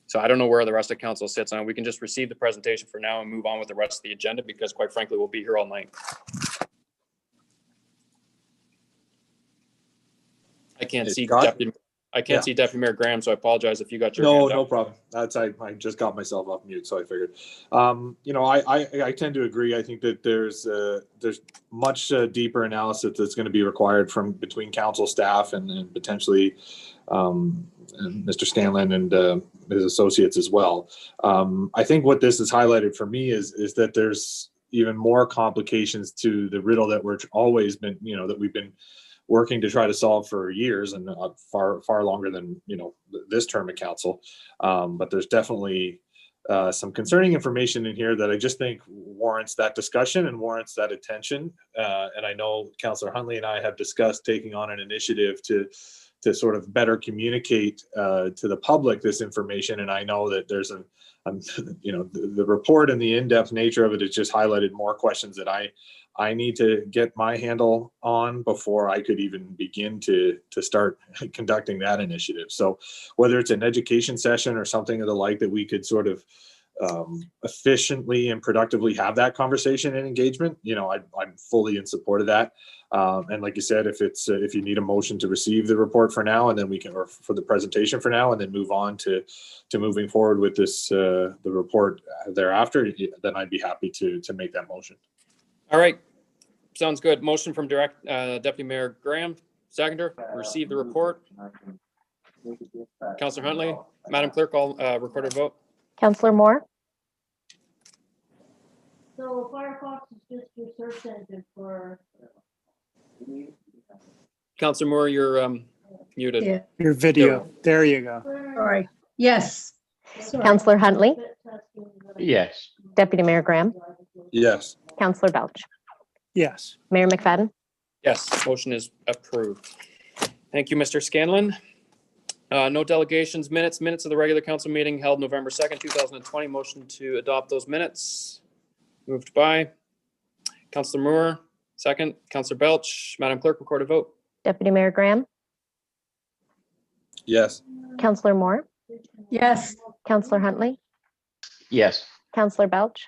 Speaker 1: So I don't know where the rest of council sits on. We can just receive the presentation for now and move on with the rest of the agenda, because quite frankly, we'll be here all night. I can't see Deputy Mayor Graham, so I apologize if you got your hand up.
Speaker 5: No problem. I just got myself off mute, so I figured. I tend to agree. I think that there's much deeper analysis that's going to be required from between council staff and potentially Mr. Scanlon and his associates as well. I think what this has highlighted for me is that there's even more complications to the riddle that we've been working to try to solve for years, and far longer than this term of council. But there's definitely some concerning information in here that I just think warrants that discussion and warrants that attention. And I know Councillor Huntley and I have discussed taking on an initiative to sort of better communicate to the public this information. And I know that there's the report and the in-depth nature of it has just highlighted more questions that I need to get my handle on before I could even begin to start conducting that initiative. So whether it's an education session or something of the like that we could sort of efficiently and productively have that conversation and engagement, I'm fully in support of that. And like you said, if you need a motion to receive the report for now, and then or for the presentation for now, and then move on to moving forward with this, the report thereafter, then I'd be happy to make that motion.
Speaker 1: All right. Sounds good. Motion from Deputy Mayor Graham. Seconder, receive the report. Councillor Huntley. Madam Clerk, I'll record a vote.
Speaker 2: Councillor Moore,
Speaker 10: So Firefox is just your search engine for.
Speaker 1: Councillor Moore, you're muted.
Speaker 10: Yeah.
Speaker 11: Your video. There you go.
Speaker 10: Sorry. Yes. Sorry.
Speaker 2: Councillor Huntley,
Speaker 8: Yes.
Speaker 2: Deputy Mayor Graham,
Speaker 5: Yes.
Speaker 2: Councillor Belch,
Speaker 11: Yes.
Speaker 2: Mayor McFadden.
Speaker 1: Yes, motion is approved. Thank you, Mr. Scanlon. No delegations, minutes of the regular council meeting held November 2nd, 2020. Motion to adopt those minutes. Moved by Councillor Moore, second. Councillor Belch. Madam Clerk, record a vote.
Speaker 2: Deputy Mayor Graham,
Speaker 5: Yes.
Speaker 2: Councillor Moore,
Speaker 10: Yes.
Speaker 2: Councillor Huntley,
Speaker 8: Yes.
Speaker 2: Councillor Belch,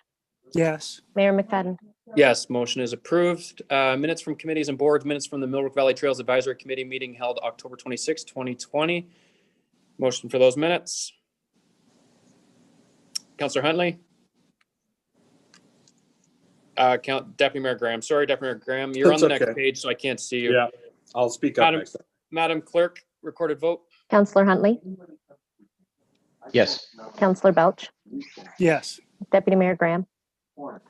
Speaker 11: Yes.
Speaker 2: Mayor McFadden.
Speaker 1: Yes, motion is approved. Minutes from committees and boards, minutes from the Millbrook Valley Trails Advisory Committee meeting held October 26, 2020. Motion for those minutes. Councillor Huntley. Deputy Mayor Graham. Sorry, Deputy Mayor Graham. You're
Speaker 5: That's
Speaker 1: on the next
Speaker 5: okay.
Speaker 1: page, so I can't see you.
Speaker 5: Yeah, I'll speak up next time.
Speaker 1: Madam Clerk, recorded vote.
Speaker 2: Councillor Huntley,
Speaker 8: Yes.
Speaker 2: Councillor Belch,
Speaker 11: Yes.
Speaker 2: Deputy Mayor Graham,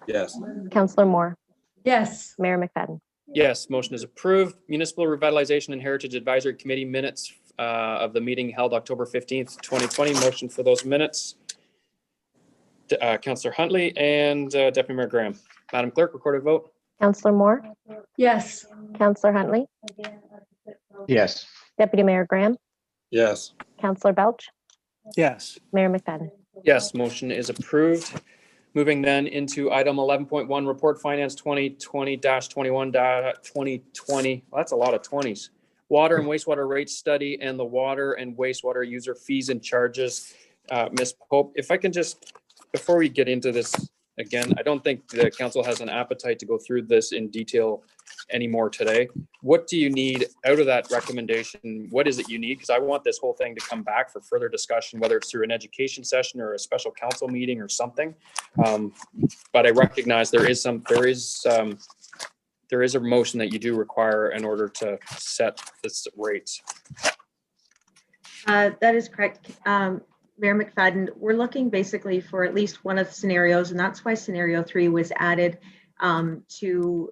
Speaker 5: Yes.
Speaker 2: Councillor Moore,
Speaker 10: Yes.
Speaker 2: Mayor McFadden.
Speaker 1: Yes, motion is approved. Municipal Revitalization and Heritage Advisory Committee minutes of the meeting held October 15th, 2020. Motion for those minutes. Councillor Huntley and Deputy Mayor Graham. Madam Clerk, recorded vote.
Speaker 2: Councillor Moore,
Speaker 10: Yes.
Speaker 2: Councillor Huntley,
Speaker 8: Yes.
Speaker 2: Deputy Mayor Graham,
Speaker 5: Yes.
Speaker 2: Councillor Belch,
Speaker 11: Yes.
Speaker 2: Mayor McFadden.
Speaker 1: Yes, motion is approved. Moving then into item 11.1, Report Finance 2020-21-2020. Well, that's a lot of 20s. Water and wastewater rate study and the water and wastewater user fees and charges. Ms. Pope, if I can just, before we get into this again, I don't think the council has an appetite to go through this in detail anymore today. What do you need out of that recommendation? What is it you need? Because I want this whole thing to come back for further discussion, whether it's through an education session or a special council meeting or something. But I recognize there is a motion that you do require in order to set this rates.
Speaker 6: That is correct. Mayor McFadden, we're looking basically for at least one of the scenarios, and that's why scenario 3 was added to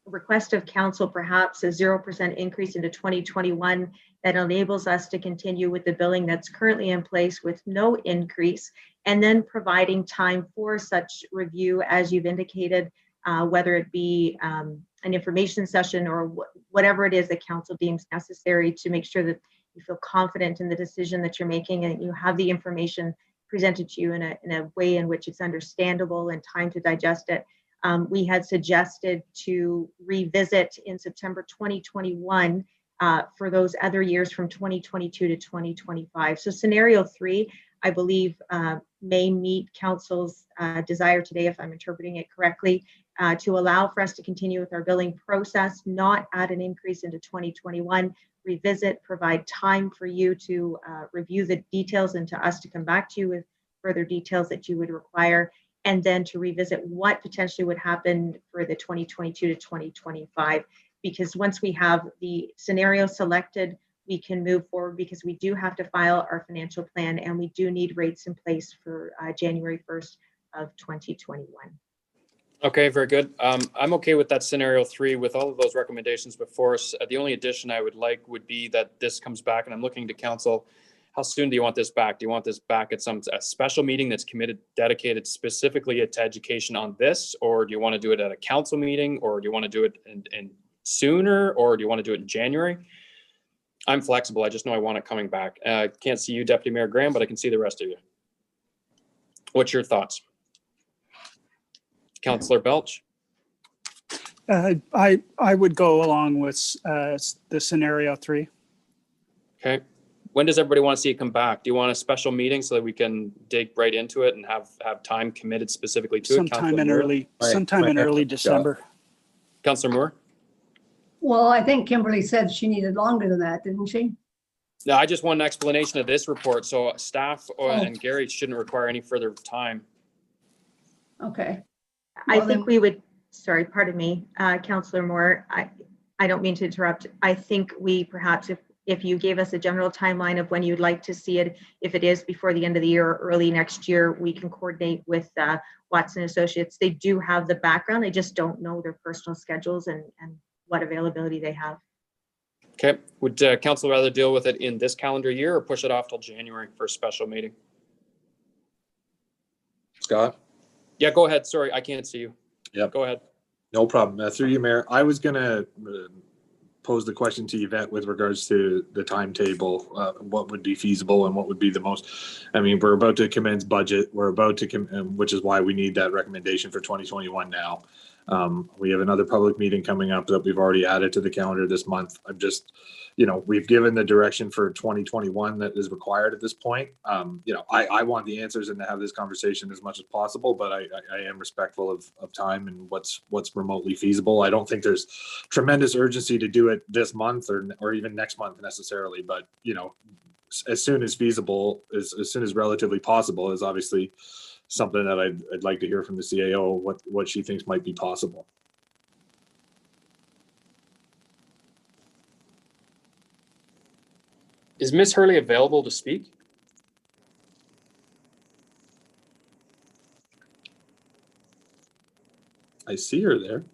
Speaker 6: request of council, perhaps a 0% increase into 2021 that enables us to continue with the billing that's currently in place with no increase, and then providing time for such review as you've indicated, whether it be an information session or whatever it is that council deems necessary to make sure that you feel confident in the decision that you're making and you have the information presented to you in a way in which it's understandable and time to digest it. We had suggested to revisit in September 2021 for those other years from 2022 to 2025. So scenario 3, I believe, may meet council's desire today, if I'm interpreting it correctly, to allow for us to continue with our billing process, not add an increase into 2021, revisit, provide time for you to review the details and to us to come back to you with further details that you would require, and then to revisit what potentially would happen for the 2022 to 2025. Because once we have the scenario selected, we can move forward because we do have to file our financial plan and we do need rates in place for January 1st of 2021.
Speaker 1: Okay, very good. I'm okay with that scenario 3 with all of those recommendations before us. The only addition I would like would be that this comes back, and I'm looking to council. How soon do you want this back? Do you want this back at a special meeting that's dedicated specifically to education on this, or do you want to do it at a council meeting, or do you want to do it in sooner, or do you want to do it in January? I'm flexible. I just know I want it coming back. Can't see you, Deputy Mayor Graham, but I can see the rest of you. What's your thoughts? Councillor Belch?
Speaker 11: I would go along with the scenario 3.
Speaker 1: Okay. When does everybody want to see it come back? Do you want a special meeting so that we can dig right into it and have time committed specifically to it?
Speaker 11: Sometime in early December.
Speaker 1: Councillor Moore?
Speaker 10: Well, I think Kimberly said she needed longer than that, didn't she?
Speaker 1: No, I just want an explanation of this report. So staff and Gary shouldn't require any further time.
Speaker 10: Okay.
Speaker 6: I think we would, sorry, pardon me, Councillor Moore, I don't mean to interrupt. I think we perhaps, if you gave us a general timeline of when you'd like to see it, if it is before the end of the year or early next year, we can coordinate with Watson Associates. They do have the background. I just don't know their personal schedules and what availability they have.
Speaker 1: Okay. Would council rather deal with it in this calendar year or push it off till January for a special meeting?
Speaker 5: Scott?
Speaker 1: Yeah, go ahead. Sorry, I can't see you.
Speaker 5: Yep.
Speaker 1: Go ahead.
Speaker 5: No problem. Through you, Mayor. I was going to pose the question to Yvette with regards to the timetable, what would be feasible and what would be the most. I mean, we're about to commence budget. We're about to, which is why we need that recommendation for 2021 now. We have another public meeting coming up that we've already added to the calendar this month. I'm just, we've given the direction for 2021 that is required at this point. I want the answers and to have this conversation as much as possible, but I am respectful of time and what's remotely feasible. I don't think there's tremendous urgency to do it this month or even next month necessarily, but as soon as feasible, as soon as relatively possible is obviously something that I'd like to hear from the CAO, what she thinks might be possible.
Speaker 1: Is Ms. Hurley available to speak?
Speaker 5: I see her there.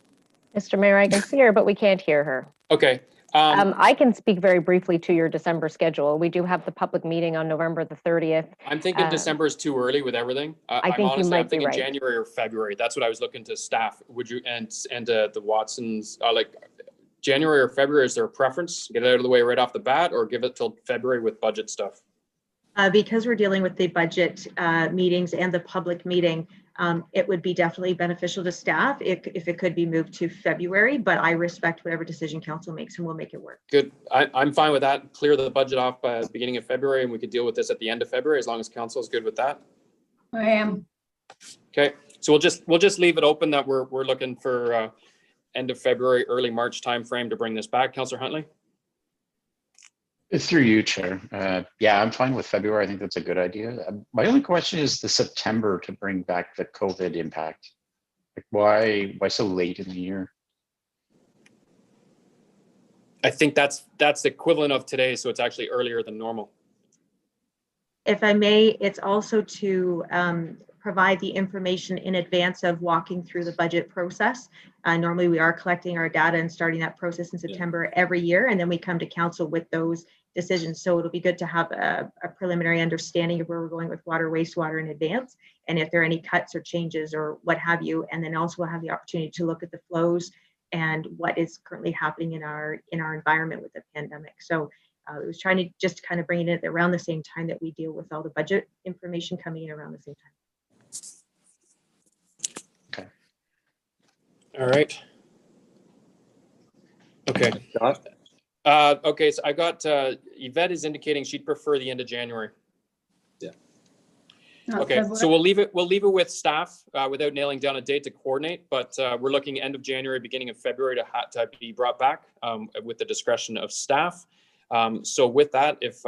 Speaker 2: Mr. Mayor, I can see her, but we can't hear her.
Speaker 1: Okay.
Speaker 2: I can speak very briefly to your December schedule. We do have the public meeting on November the 30th.
Speaker 1: I'm thinking December is too early with everything.
Speaker 2: I think you might
Speaker 1: I'm thinking
Speaker 2: be right.
Speaker 1: January or February. That's what I was looking to staff. Would you and the Watsons January or February? Is there a preference? Get it out of the way right off the bat, or give it till February with budget stuff?
Speaker 6: Because we're dealing with the budget meetings and the public meeting, it would be definitely beneficial to staff if it could be moved to February, but I respect whatever decision council makes and we'll make it work.
Speaker 1: Good. I'm fine with that. Clear the budget off by the beginning of February, and we could deal with this at the end of February as long as council is good with that.
Speaker 10: I am.
Speaker 1: Okay, so we'll just leave it open that we're looking for end of February, early March timeframe to bring this back. Councillor Huntley?
Speaker 8: It's through you, Chair. Yeah, I'm fine with February. I think that's a good idea. My only question is the September to bring back the COVID impact. Like why so late in the year?
Speaker 1: I think that's the equivalent of today, so it's actually earlier than normal.
Speaker 6: If I may, it's also to provide the information in advance of walking through the budget process. Normally we are collecting our data and starting that process in September every year, and then we come to council with those decisions. So it'll be good to have a preliminary understanding of where we're going with water, wastewater in advance, and if there are any cuts or changes or what have you. And then also we'll have the opportunity to look at the flows and what is currently happening in our environment with the pandemic. So it was trying to just kind of bring it in around the same time that we deal with all the budget information coming in around the same time.
Speaker 8: Okay.
Speaker 1: All right. Okay. Okay, so I got Yvette is indicating she'd prefer the end of January. Okay, so we'll leave it with staff without nailing down a date to coordinate, but we're looking end of January, beginning of February to be brought back with the discretion of staff. So with that, if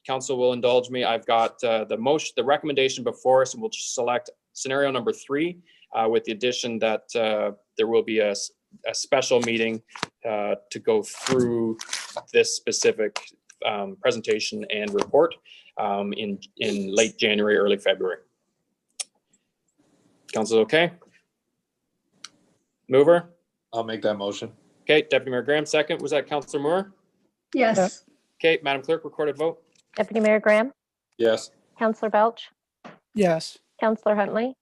Speaker 1: council will indulge me, I've got the recommendation before us, and we'll just select scenario number 3 with the addition that there will be a special meeting to go through this specific presentation and report in late January, early February. Council okay? Mover?
Speaker 5: I'll make that motion.
Speaker 1: Okay, Deputy Mayor Graham, second. Was that Councillor Moore?
Speaker 10: Yes.
Speaker 1: Okay, Madam Clerk, recorded vote.
Speaker 2: Deputy Mayor Graham,
Speaker 5: Yes.
Speaker 2: Councillor Belch,
Speaker 11: Yes.
Speaker 2: Councillor Huntley,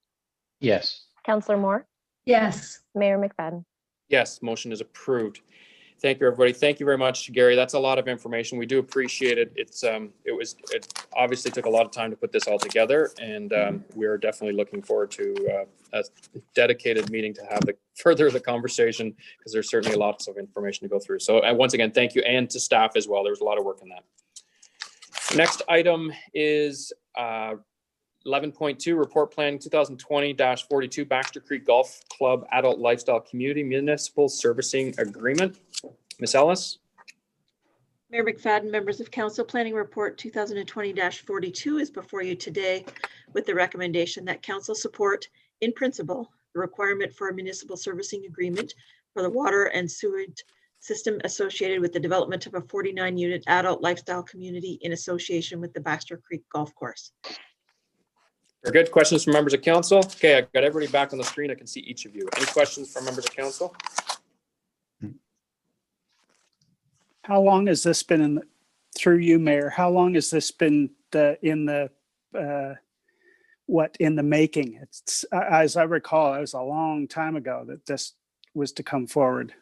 Speaker 8: Yes.
Speaker 2: Councillor Moore,
Speaker 10: Yes.
Speaker 2: Mayor McFadden.
Speaker 1: Yes, motion is approved. Thank you, everybody. Thank you very much, Gary. That's a lot of information. We do appreciate it. It obviously took a lot of time to put this all together, and we are definitely looking forward to a dedicated meeting to have further the conversation, because there's certainly lots of information to go through. So once again, thank you, and to staff as well. There was a lot of work in that. Next item is 11.2 report planning 2020-42 Baxter Creek Golf Club Adult Lifestyle Community Municipal Servicing Agreement. Ms. Ellis?
Speaker 12: Mayor McFadden, members of council, planning report 2020-42 is before you today with the recommendation that council support in principle the requirement for a municipal servicing agreement for the water and sewage system associated with the development of a 49-unit adult lifestyle community in association with the Baxter Creek Golf Course.
Speaker 1: Very good. Questions from members of council? Okay, I've got everybody back on the screen. I can see each of you. Any questions from members of council?
Speaker 11: How long has this been through you, Mayor? How long has this been in the making? It's, as I recall, it was a long time ago that this was to come forward.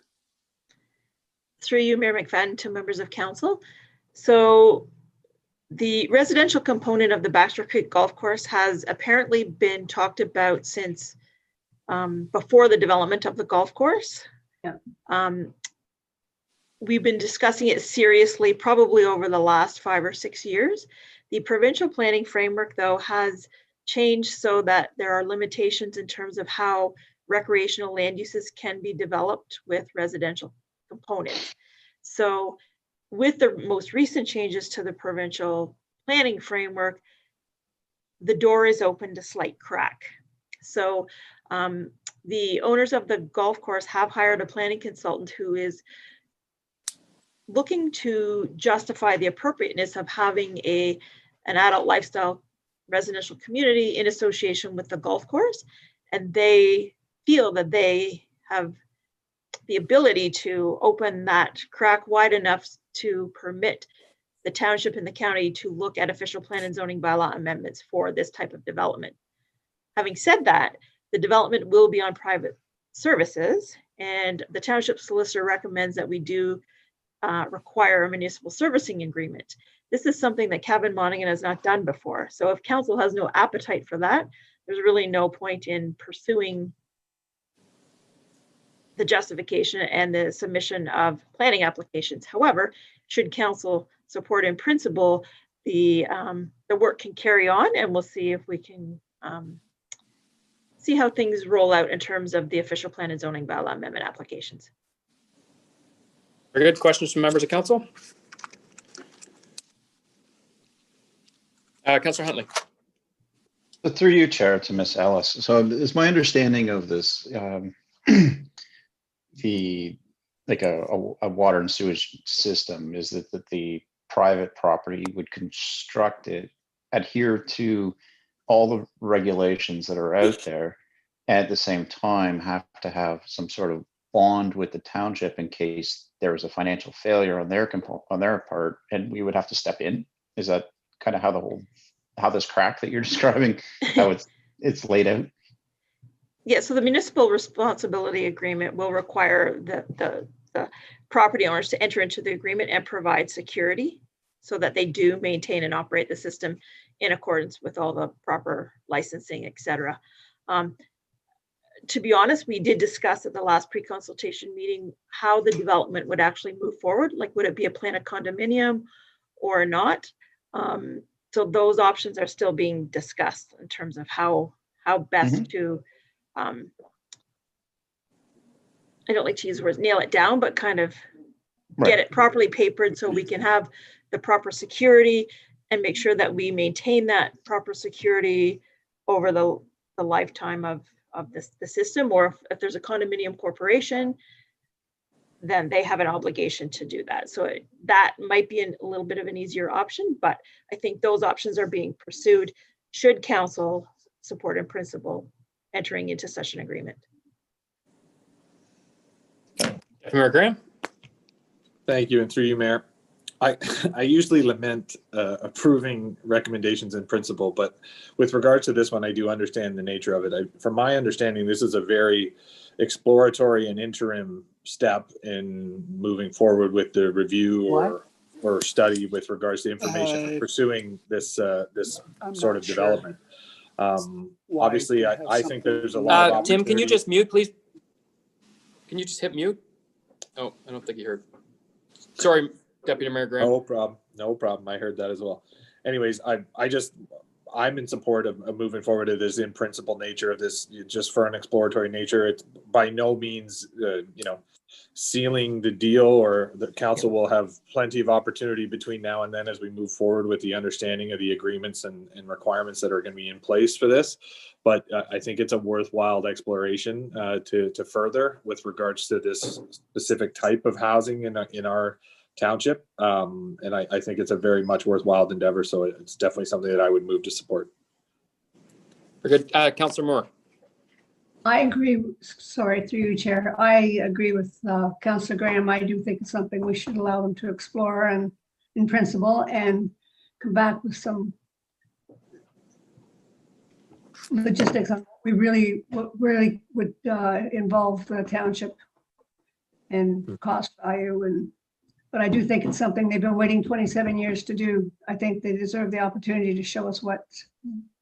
Speaker 12: Through you, Mayor McFadden, to members of council. So the residential component of the Baxter Creek Golf Course has apparently been talked about since before the development of the golf course. Yeah. We've been discussing it seriously probably over the last 5 or 6 years. The provincial planning framework, though, has changed so that there are limitations in terms of how recreational land uses can be developed with residential components. So with the most recent changes to the provincial planning framework, the door is open to slight crack. So the owners of the golf course have hired a planning consultant who is looking to justify the appropriateness of having an adult lifestyle residential community in association with the golf course. And they feel that they have the ability to open that crack wide enough to permit the township and the county to look at official plan and zoning bylaw amendments for this type of development. Having said that, the development will be on private services, And the township solicitor recommends that we do require a municipal servicing agreement. This is something that Cabinet Monaghan has not done before. So if council has no appetite for that, there's really no point in pursuing the justification and the submission of planning applications. However, should council support in principle, the work can carry on, and we'll see if we can see how things roll out in terms of the official plan and zoning bylaw amendment applications.
Speaker 1: Very good. Questions from members of council? Councillor Huntley.
Speaker 8: So through you, Chair, to Miss Ellis. So is my understanding of this, the like a water and sewage system is that the private property would construct it, adhere to all the regulations that are out there, and at the same time have to have some sort of bond with the township in case there was a financial failure on their part, and we would have to step in. Is that kind of how this crack that you're describing, how it's laid out?
Speaker 12: Yeah, so the municipal responsibility agreement will require the property owners to enter into the agreement and provide security so that they do maintain and operate the system in accordance with all the proper licensing, et cetera. To be honest, we did discuss at the last pre-consultation meeting how the development would actually move forward. Like, would it be a plan of condominium or not? So those options are still being discussed in terms of how best to, I don't like to use the words nail it down, but kind of get it properly papered so we can have the proper security and make sure that we maintain that proper security over the lifetime of the system. Or if there's a condominium corporation, then they have an obligation to do that. So that might be a little bit of an easier option, but I think those options are being pursued should council support in principle entering into such an agreement.
Speaker 1: Mayor Graham.
Speaker 5: Thank you, and through you, Mayor. I usually lament approving recommendations in principle, but with regard to this one, I do understand the nature of it. From my understanding, this is a very exploratory and interim step in moving forward with the review or study with regards to information pursuing this this sort of development. Obviously, I think there's a lot of
Speaker 1: Tim, can you just mute, please? Can you just hit mute? Oh, I don't think you heard. Sorry, Deputy Mayor Graham.
Speaker 5: No problem. No problem. I heard that as well. Anyways, I'm in support of moving forward to this in principle nature of this, just for an exploratory nature. It's by no means, sealing the deal, or the council will have plenty of opportunity between now and then as we move forward with the understanding of the agreements and requirements that are going to be in place for this. But I think it's a worthwhile exploration to further with regards to this specific type of housing in our township. And I think it's a very much worthwhile endeavor. So it's definitely something that I would move to support.
Speaker 1: Very good. Councillor Moore.
Speaker 10: I agree. Sorry, through you, Chair. I agree with Councillor Graham. I do think it's something we should allow them to explore and in principle and come back with some logistics on what really would involve the township and cost value. But I do think it's something they've been waiting 27 years to do. I think they deserve the opportunity to show us what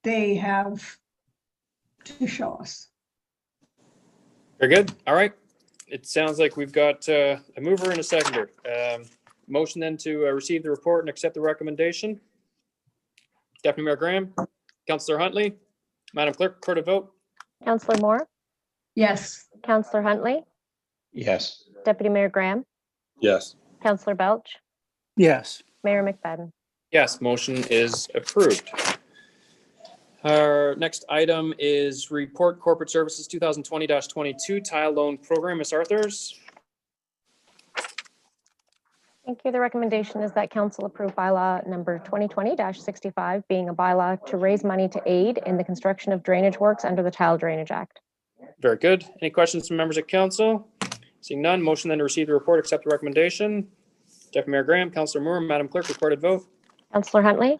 Speaker 10: they have to show us.
Speaker 1: Very good. All right. It sounds like we've got a mover and a seconder. Motion then to receive the report and accept the recommendation. Deputy Mayor Graham, Councillor Huntley, Madam Clerk, record a vote.
Speaker 2: Councillor Moore,
Speaker 10: Yes.
Speaker 2: Councillor Huntley,
Speaker 8: Yes.
Speaker 2: Deputy Mayor Graham,
Speaker 5: Yes.
Speaker 2: Councillor Belch,
Speaker 11: Yes.
Speaker 2: Mayor McFadden.
Speaker 1: Yes, motion is approved. Our next item is Report Corporate Services 2020-22 Tile Loan Program. Ms. Arthurs.
Speaker 2: Thank you. The recommendation is that council approve bylaw number 2020-65, being a bylaw to raise money to aid in the construction of drainage works under the Tile Drainage Act.
Speaker 1: Very good. Any questions from members of council? Seeing none, motion then to receive the report, accept the recommendation. Deputy Mayor Graham, Councillor Moore, Madam Clerk, recorded vote.
Speaker 2: Councillor Huntley,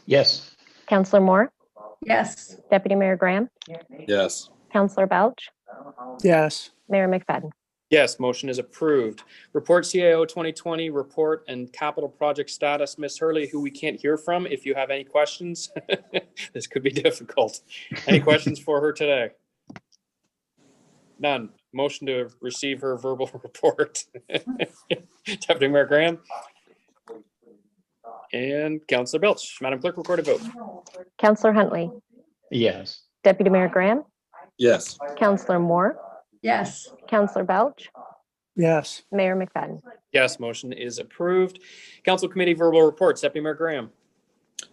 Speaker 8: Yes.
Speaker 2: Councillor Moore,
Speaker 10: Yes.
Speaker 2: Deputy Mayor Graham,
Speaker 5: Yes.
Speaker 2: Councillor Belch,
Speaker 11: Yes.
Speaker 2: Mayor McFadden.
Speaker 1: Yes, motion is approved. Report CAO 2020 report and capital project status. Ms. Hurley, who we can't hear from, if you have any questions, this could be difficult. Any questions for her today? None. Motion to receive her verbal report. Deputy Mayor Graham and Councillor Belch. Madam Clerk, record a vote.
Speaker 2: Councillor Huntley.
Speaker 8: Yes.
Speaker 2: Deputy Mayor Graham.
Speaker 5: Yes.
Speaker 2: Councillor Moore.
Speaker 10: Yes.
Speaker 2: Councillor Belch.
Speaker 11: Yes.
Speaker 2: Mayor McFadden.
Speaker 1: Yes, motion is approved. Council Committee verbal reports. Deputy Mayor Graham.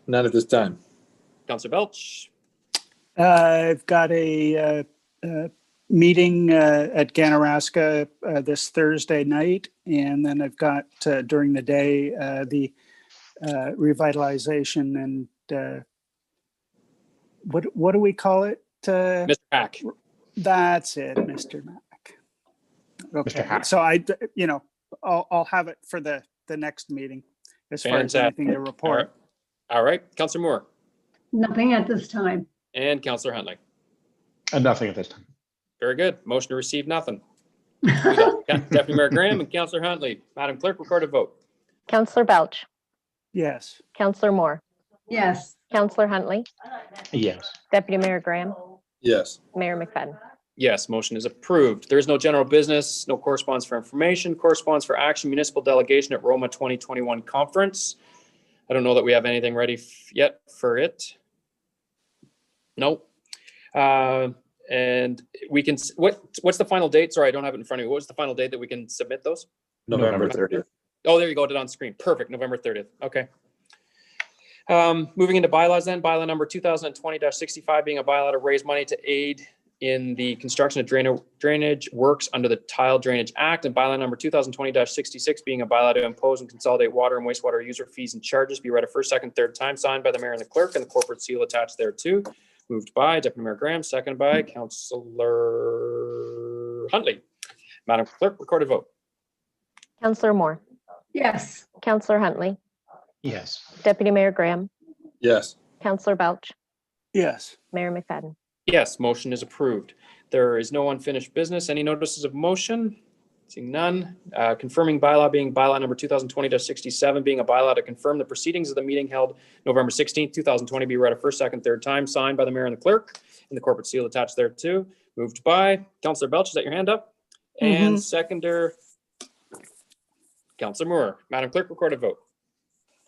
Speaker 5: None at this time.
Speaker 1: Councillor Belch.
Speaker 11: I've got a meeting at Ganaraska this Thursday night, and then I've got during the day the revitalization and what do we call it?
Speaker 1: Mr. Hack.
Speaker 11: That's it, Mr. Mack. Okay,
Speaker 8: Hack.
Speaker 11: so I'll have it for the next meeting as far as
Speaker 1: Fantastic.
Speaker 11: anything to report.
Speaker 1: All right. Councillor Moore
Speaker 10: Nothing at this time.
Speaker 1: and Councillor Huntley.
Speaker 8: Nothing at this time.
Speaker 1: Very good. Motion to receive nothing. Deputy Mayor Graham and Councillor Huntley. Madam Clerk, record a vote.
Speaker 2: Councillor Belch.
Speaker 11: Yes.
Speaker 2: Councillor Moore.
Speaker 10: Yes.
Speaker 2: Councillor Huntley.
Speaker 8: Yes.
Speaker 2: Deputy Mayor Graham.
Speaker 5: Yes.
Speaker 2: Mayor McFadden.
Speaker 1: Yes, motion is approved. There is no general business, no correspondence for information, correspondence for action, municipal delegation at Roma 2021 conference. I don't know that we have anything ready yet for it. Nope. And we can, what's the final date? Sorry, I don't have it in front of me. What was the final date that we can submit those?
Speaker 5: November 30th.
Speaker 1: Oh, there you go. Did it on screen. Perfect. November 30th. Okay. Moving into bylaws then, bylaw number 2020-65 being a bylaw to raise money to aid in the construction of drainage works under the Tile Drainage Act, and bylaw number 2020-66 being a bylaw to impose and consolidate water and wastewater user fees and charges be read a first, second, third time, signed by the mayor and the clerk, and the corporate seal attached thereto. Moved by Deputy Mayor Graham, seconded by Councillor Huntley. Madam Clerk, record a vote.
Speaker 2: Councillor Moore.
Speaker 10: Yes.
Speaker 2: Councillor Huntley.
Speaker 8: Yes.
Speaker 2: Deputy Mayor Graham.
Speaker 5: Yes.
Speaker 2: Councillor Belch.
Speaker 11: Yes.
Speaker 2: Mayor McFadden.
Speaker 1: Yes, motion is approved. There is no unfinished business. Any notices of motion? Seeing none. Confirming bylaw being bylaw number 2020-67 being a bylaw to confirm the proceedings of the meeting held November 16th, 2020 be read a first, second, third time, signed by the mayor and the clerk, and the corporate seal attached thereto. Moved by Councillor Belch. Is that your hand up? And seconder, Councillor Moore. Madam Clerk, record a vote.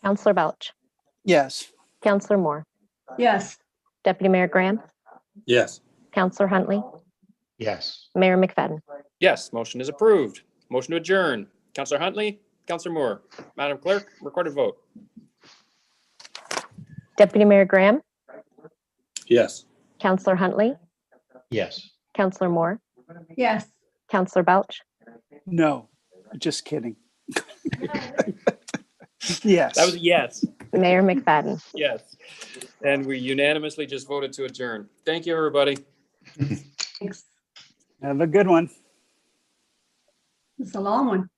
Speaker 2: Councillor Belch.
Speaker 11: Yes.
Speaker 2: Councillor Moore.
Speaker 10: Yes.
Speaker 2: Deputy Mayor Graham.
Speaker 5: Yes.
Speaker 2: Councillor Huntley.
Speaker 8: Yes.
Speaker 2: Mayor McFadden.
Speaker 1: Yes, motion is approved. Motion to adjourn. Councillor Huntley, Councillor Moore. Madam Clerk, record a vote.
Speaker 2: Deputy Mayor Graham.
Speaker 5: Yes.
Speaker 2: Councillor Huntley.
Speaker 8: Yes.
Speaker 2: Councillor Moore.
Speaker 10: Yes.
Speaker 2: Councillor Belch.
Speaker 11: No, just kidding. Yes.
Speaker 1: That was a yes.
Speaker 2: Mayor McFadden.
Speaker 1: Yes. And we unanimously just voted to adjourn. Thank you, everybody.
Speaker 10: Thanks.
Speaker 11: Have a good one.
Speaker 10: It's a long one.